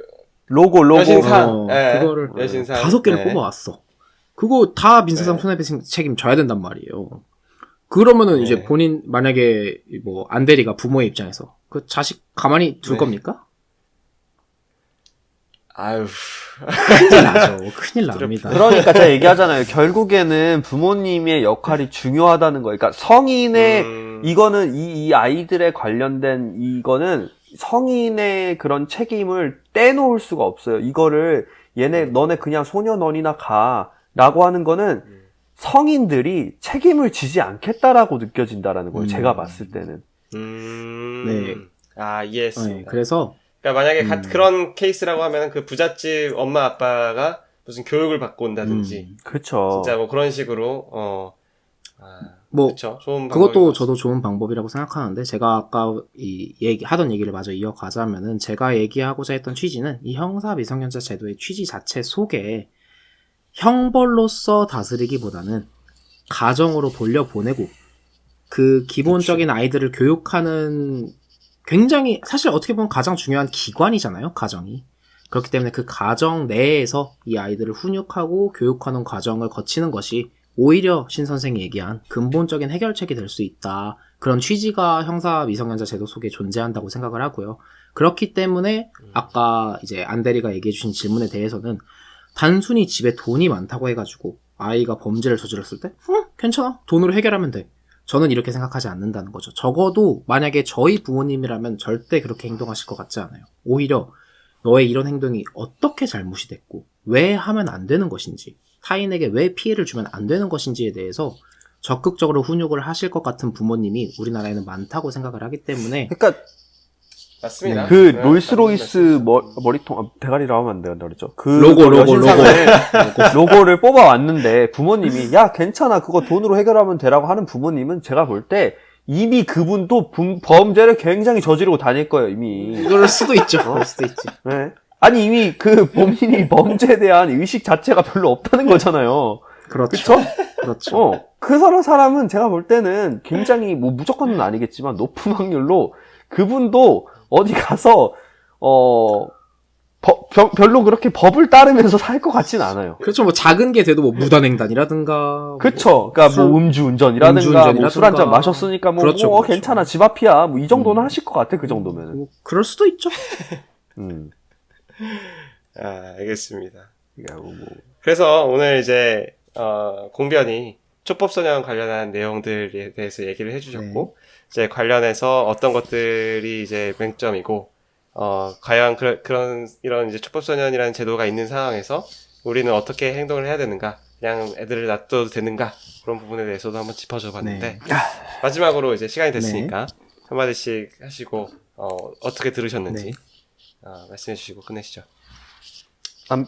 로고 여신상 그거를 여신상 5개를 뽑아왔어. 그거 다 민사상 손해배상 책임 져야 된단 말이에요. 그러면은 이제 본인 만약에 뭐 안대리가 부모의 입장에서 그 자식 가만히 둘 겁니까? 아유 큰일 나죠. 큰일 납니다. 그러니까 제가 얘기하잖아요. 결국에는 부모님의 역할이 중요하다는 거예요. 그러니까 성인의 이거는 이 아이들에 관련된 이거는 성인의 그런 책임을 떼놓을 수가 없어요. 이거를 너네 그냥 소년원이나 가라고 하는 거는 성인들이 책임을 지지 않겠다라고 느껴진다라는 거예요. 제가 봤을 때는. 네. 아, 이해했습니다. 네, 그래서 그러니까 만약에 그런 케이스라고 하면 그 부잣집 엄마 아빠가 무슨 교육을 받고 온다든지. 그쵸. 진짜 뭐 그런 식으로, 뭐 그쵸. 좋은 그것도 방법인 것 저도 좋은 방법이라고 생각하는데, 제가 아까 하던 얘기를 마저 이어가자면은, 제가 얘기하고자 했던 취지는 이 형사 미성년자 제도의 취지 자체 속에 형벌로서 다스리기보다는 가정으로 돌려보내고 그 기본적인 아이들을 교육하는, 굉장히 사실 어떻게 보면 가장 중요한 기관이잖아요, 가정이. 그렇기 때문에 그 가정 내에서 이 아이들을 훈육하고 교육하는 과정을 거치는 것이 오히려 신 선생이 얘기한 근본적인 해결책이 될 수 있다. 그런 취지가 형사 미성년자 제도 속에 존재한다고 생각을 하고요. 그렇기 때문에 아까 이제 안대리가 얘기해 주신 질문에 대해서는, 단순히 집에 돈이 많다고 해가지고 아이가 범죄를 저질렀을 때 괜찮아, 돈으로 해결하면 돼. 저는 이렇게 생각하지 않는다는 거죠. 적어도 만약에 저희 부모님이라면 절대 그렇게 행동하실 것 같지 않아요. 오히려 너의 이런 행동이 어떻게 잘못이 됐고 왜 하면 안 되는 것인지, 타인에게 왜 피해를 주면 안 되는 것인지에 대해서 적극적으로 훈육을 하실 것 같은 부모님이 우리나라에는 많다고 생각을 하기 때문에. 그러니까 맞습니다. 그 네, 롤스로이스 머리통 대가리라고 하면 안 된다 그랬죠. 그 로고. 로고를 뽑아왔는데 부모님이 야 괜찮아 그거 돈으로 해결하면 되라고 하는 부모님은 제가 볼 때 이미 그분도 범죄를 굉장히 저지르고 다닐 거예요 이미. 그럴 수도 있죠. 그럴 수도 있지. 네. 아니 이미 그 본인이 범죄에 대한 의식 자체가 별로 없다는 거잖아요. 그렇죠. 그렇죠. 그 사람은 제가 볼 때는 굉장히 뭐 무조건은 아니겠지만 높은 확률로 그분도 어디 가서 별로 그렇게 법을 따르면서 살 것 같진 않아요. 그렇죠. 뭐 작은 게 돼도 뭐 무단횡단이라든가. 그쵸. 그러니까 뭐 음주운전이라든가 뭐 술 한잔 마셨으니까 뭐, 그렇죠, 뭐 그렇죠. 괜찮아 집 앞이야 뭐 이 정도는 하실 것 같아 그 정도면은. 뭐 그럴 수도 있죠. 알겠습니다. 뭐. 그래서 오늘 이제 공변이 촉법소년 관련한 내용들에 대해서 얘기를 해주셨고, 이제 관련해서 어떤 것들이 이제 맹점이고, 과연 이런 이제 촉법소년이라는 제도가 있는 상황에서 우리는 어떻게 행동을 해야 되는가, 그냥 애들을 놔둬도 되는가, 그런 부분에 대해서도 한번 짚어줘 봤는데, 마지막으로 이제 시간이 됐으니까 한마디씩 하시고, 어떻게 들으셨는지 말씀해 주시고 끝내시죠.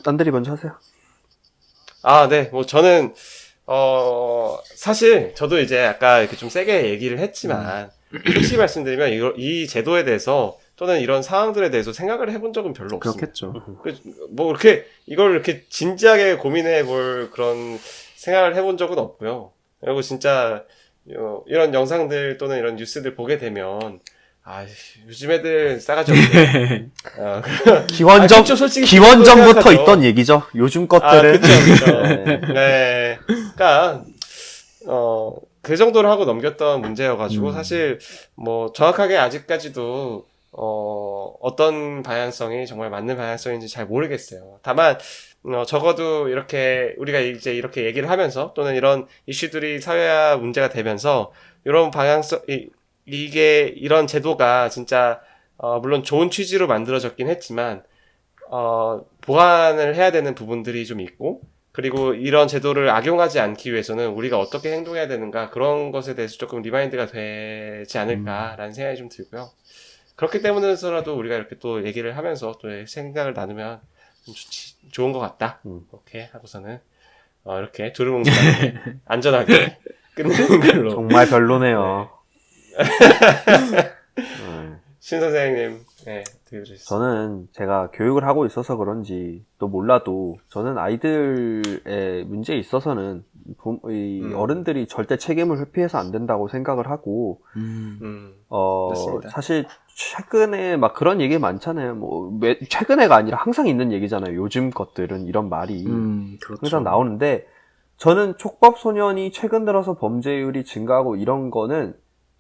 안대리 먼저 하세요. 네. 뭐 저는 사실 저도 이제 아까 이렇게 좀 세게 얘기를 했지만 솔직히 말씀드리면 이 제도에 대해서 또는 이런 상황들에 대해서 생각을 해본 적은 별로 없습니다. 그렇겠죠. 뭐 이걸 이렇게 진지하게 고민해 볼 그런 생각을 해본 적은 없고요. 그리고 진짜 이런 영상들 또는 이런 뉴스들 보게 되면 요즘 애들 싸가지 없네. 기원전부터 있던 얘기죠. 요즘 것들은. 그쵸. 네. 그러니까 그 정도로 하고 넘겼던 문제여가지고 사실 뭐 정확하게 아직까지도 어떤 방향성이 정말 맞는 방향성인지 잘 모르겠어요. 다만 적어도 이렇게 우리가 이제 이렇게 얘기를 하면서 또는 이런 이슈들이 사회화 문제가 되면서 이런 방향성 이런 제도가 진짜 물론 좋은 취지로 만들어졌긴 했지만 보완을 해야 되는 부분들이 좀 있고, 그리고 이런 제도를 악용하지 않기 위해서는 우리가 어떻게 행동해야 되는가, 그런 것에 대해서 조금 리마인드가 되지 않을까라는 생각이 좀 들고요. 그렇기 때문에서라도 우리가 이렇게 또 얘기를 하면서 또 생각을 나누면 좀 좋은 것 같다. 이렇게 하고서는 이렇게 두루뭉실하게 안전하게 끝내는 걸로. 정말 별로네요. 신 선생님, 어떻게 들으셨어요? 저는 제가 교육을 하고 있어서 그런지 또 몰라도 저는 아이들의 문제에 있어서는 어른들이 절대 책임을 회피해서 안 된다고 생각을 하고, 맞습니다. 사실 최근에 막 그런 얘기 많잖아요. 뭐 최근에가 아니라 항상 있는 얘기잖아요. 요즘 것들은 이런 말이 그렇죠. 항상 나오는데, 저는 촉법소년이 최근 들어서 범죄율이 증가하고 이런 거는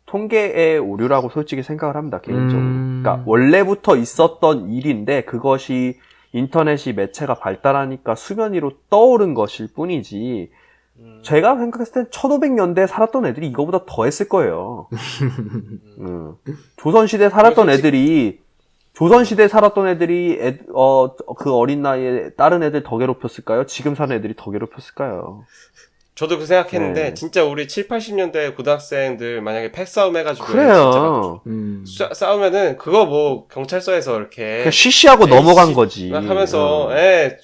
통계의 오류라고 솔직히 생각을 합니다, 개인적으로. 그러니까 원래부터 있었던 일인데 그것이 인터넷이 매체가 발달하니까 수면 위로 떠오른 것일 뿐이지, 제가 생각했을 땐 1500년대에 살았던 애들이 이거보다 더 했을 거예요. 조선시대에 살았던 애들이 그 어린 나이에 다른 애들 더 괴롭혔을까요? 지금 사는 애들이 더 괴롭혔을까요? 저도 그 생각했는데 네. 진짜 우리 7, 80년대 고등학생들 만약에 패싸움 해가지고 그래요. 싸우면은 그거 뭐 경찰서에서 이렇게 그냥 쉬쉬하고 넘어간 거지. 하면서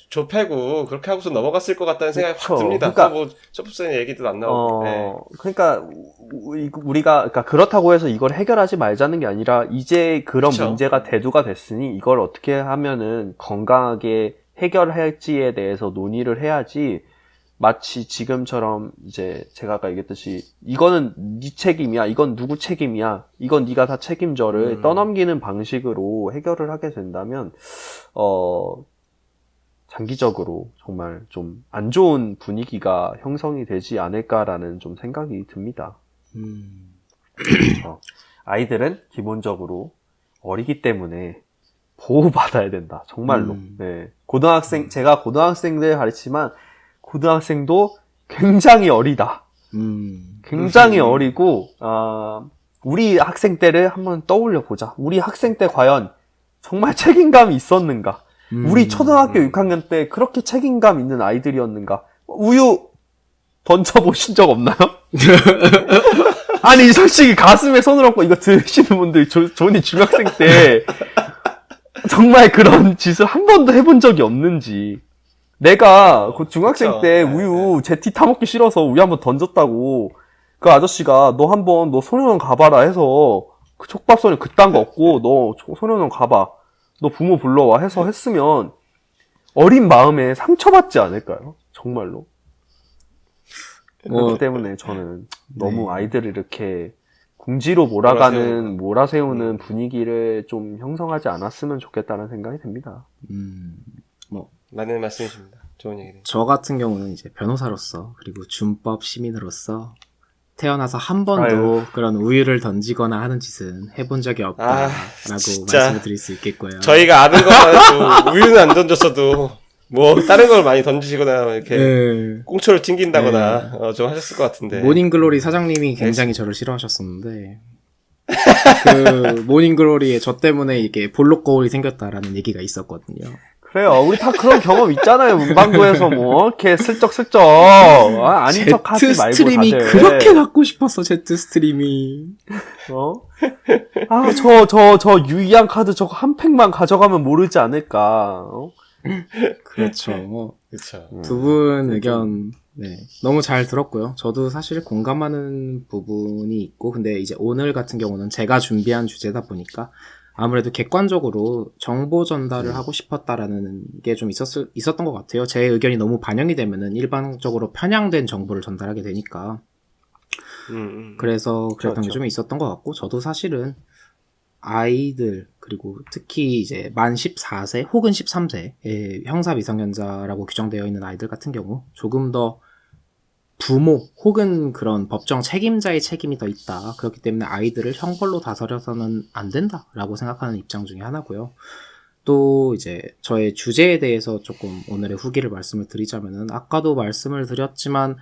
조 패고 그렇게 하고서 넘어갔을 것 같다는 생각이 확 그쵸. 듭니다. 그러니까, 뭐 쇼프스는 얘기도 안 나오고. 그러니까 우리가 그러니까 그렇다고 해서 이걸 해결하지 말자는 게 아니라 이제 그런 그쵸. 문제가 대두가 됐으니 이걸 어떻게 하면은 건강하게 해결할지에 대해서 논의를 해야지. 마치 지금처럼 이제 제가 아까 얘기했듯이 이거는 네 책임이야, 이건 누구 책임이야, 이건 네가 다 책임져를 떠넘기는 방식으로 해결을 하게 된다면 장기적으로 정말 좀 안 좋은 분위기가 형성이 되지 않을까라는 좀 생각이 듭니다. 아이들은 기본적으로 어리기 때문에 보호받아야 된다. 정말로. 네. 제가 고등학생들 가르치지만 고등학생도 굉장히 어리다. 굉장히 어리고, 우리 학생 때를 한번 떠올려 보자. 우리 학생 때 과연 정말 책임감이 있었는가? 우리 초등학교 6학년 때 그렇게 책임감 있는 아이들이었는가? 우유 던져보신 적 없나요? 아니, 솔직히 가슴에 손을 얹고 이거 들으시는 분들, 존이 중학생 때 정말 그런 짓을 한 번도 해본 적이 없는지. 내가 그 중학생 그쵸. 때 우유 제티 타먹기 싫어서 우유 한번 던졌다고 그 아저씨가 너 소년원 가봐라 해서 그 촉밥소년 그딴 거 없고 너 소년원 가봐, 너 부모 불러와 해서 했으면 어린 마음에 상처받지 않을까요? 정말로. 그렇기 때문에 저는 너무 아이들을 이렇게 궁지로 몰아세우는 분위기를 좀 형성하지 않았으면 좋겠다는 생각이 듭니다. 맞는 말씀이십니다. 좋은 얘기네요. 저 같은 경우는 이제 변호사로서 그리고 준법 시민으로서 태어나서 한 번도 그런 우유를 던지거나 하는 짓은 해본 적이 없다라고 말씀을 드릴 수 있겠고요. 저희가 아는 것만 해도 우유는 안 던졌어도 뭐 다른 걸 많이 던지시거나 이렇게 꽁초를 튕긴다거나 좀 하셨을 것 같은데. 모닝글로리 사장님이 굉장히 저를 싫어하셨었는데 그 모닝글로리에 저 때문에 이게 볼록 거울이 생겼다라는 얘기가 있었거든요. 그래요. 우리 다 그런 경험 있잖아요. 문방구에서 뭐 이렇게 슬쩍슬쩍 아닌 척 하지 말고 다들. 제트 스트림이 그렇게 갖고 싶었어. 제트 스트림이. 저 유의한 카드 저거 한 팩만 가져가면 모르지 않을까. 그렇죠. 그렇죠. 두 분 의견 너무 잘 들었고요. 저도 사실 공감하는 부분이 있고, 근데 이제 오늘 같은 경우는 제가 준비한 주제다 보니까 아무래도 객관적으로 정보 전달을 하고 싶었다라는 게 좀 있었던 것 같아요. 제 의견이 너무 반영이 되면은 일반적으로 편향된 정보를 전달하게 되니까. 그래서 그랬던 게 좀 있었던 것 같고, 저도 사실은 아이들, 그리고 특히 이제 만 14세 혹은 13세의 형사 미성년자라고 규정되어 있는 아이들 같은 경우 조금 더 부모 혹은 그런 법정 책임자의 책임이 더 있다. 그렇기 때문에 아이들을 형벌로 다스려서는 안 된다라고 생각하는 입장 중에 하나고요. 또 이제 저의 주제에 대해서 조금 오늘의 후기를 말씀을 드리자면은, 아까도 말씀을 드렸지만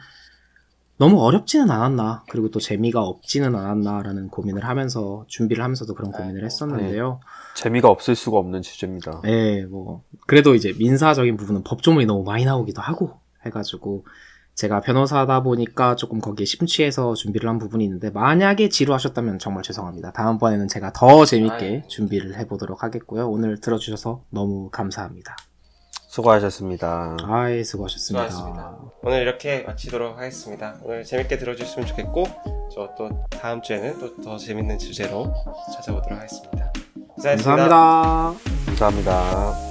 너무 어렵지는 않았나, 그리고 또 재미가 없지는 않았나라는 고민을 하면서 준비를 하면서도 그런 고민을 했었는데요. 재미가 없을 수가 없는 주제입니다. 네, 그래도 이제 민사적인 부분은 법조문이 너무 많이 나오기도 하고 해가지고 제가 변호사다 보니까 조금 거기에 심취해서 준비를 한 부분이 있는데, 만약에 지루하셨다면 정말 죄송합니다. 다음번에는 제가 더 재밌게 준비를 해보도록 하겠고요. 오늘 들어주셔서 너무 감사합니다. 수고하셨습니다. 수고하셨습니다. 수고하셨습니다. 오늘 이렇게 마치도록 하겠습니다. 오늘 재밌게 들어주셨으면 좋겠고, 저 또 다음 주에는 또 더 재밌는 주제로 찾아오도록 하겠습니다. 고생하셨습니다. 감사합니다. 감사합니다.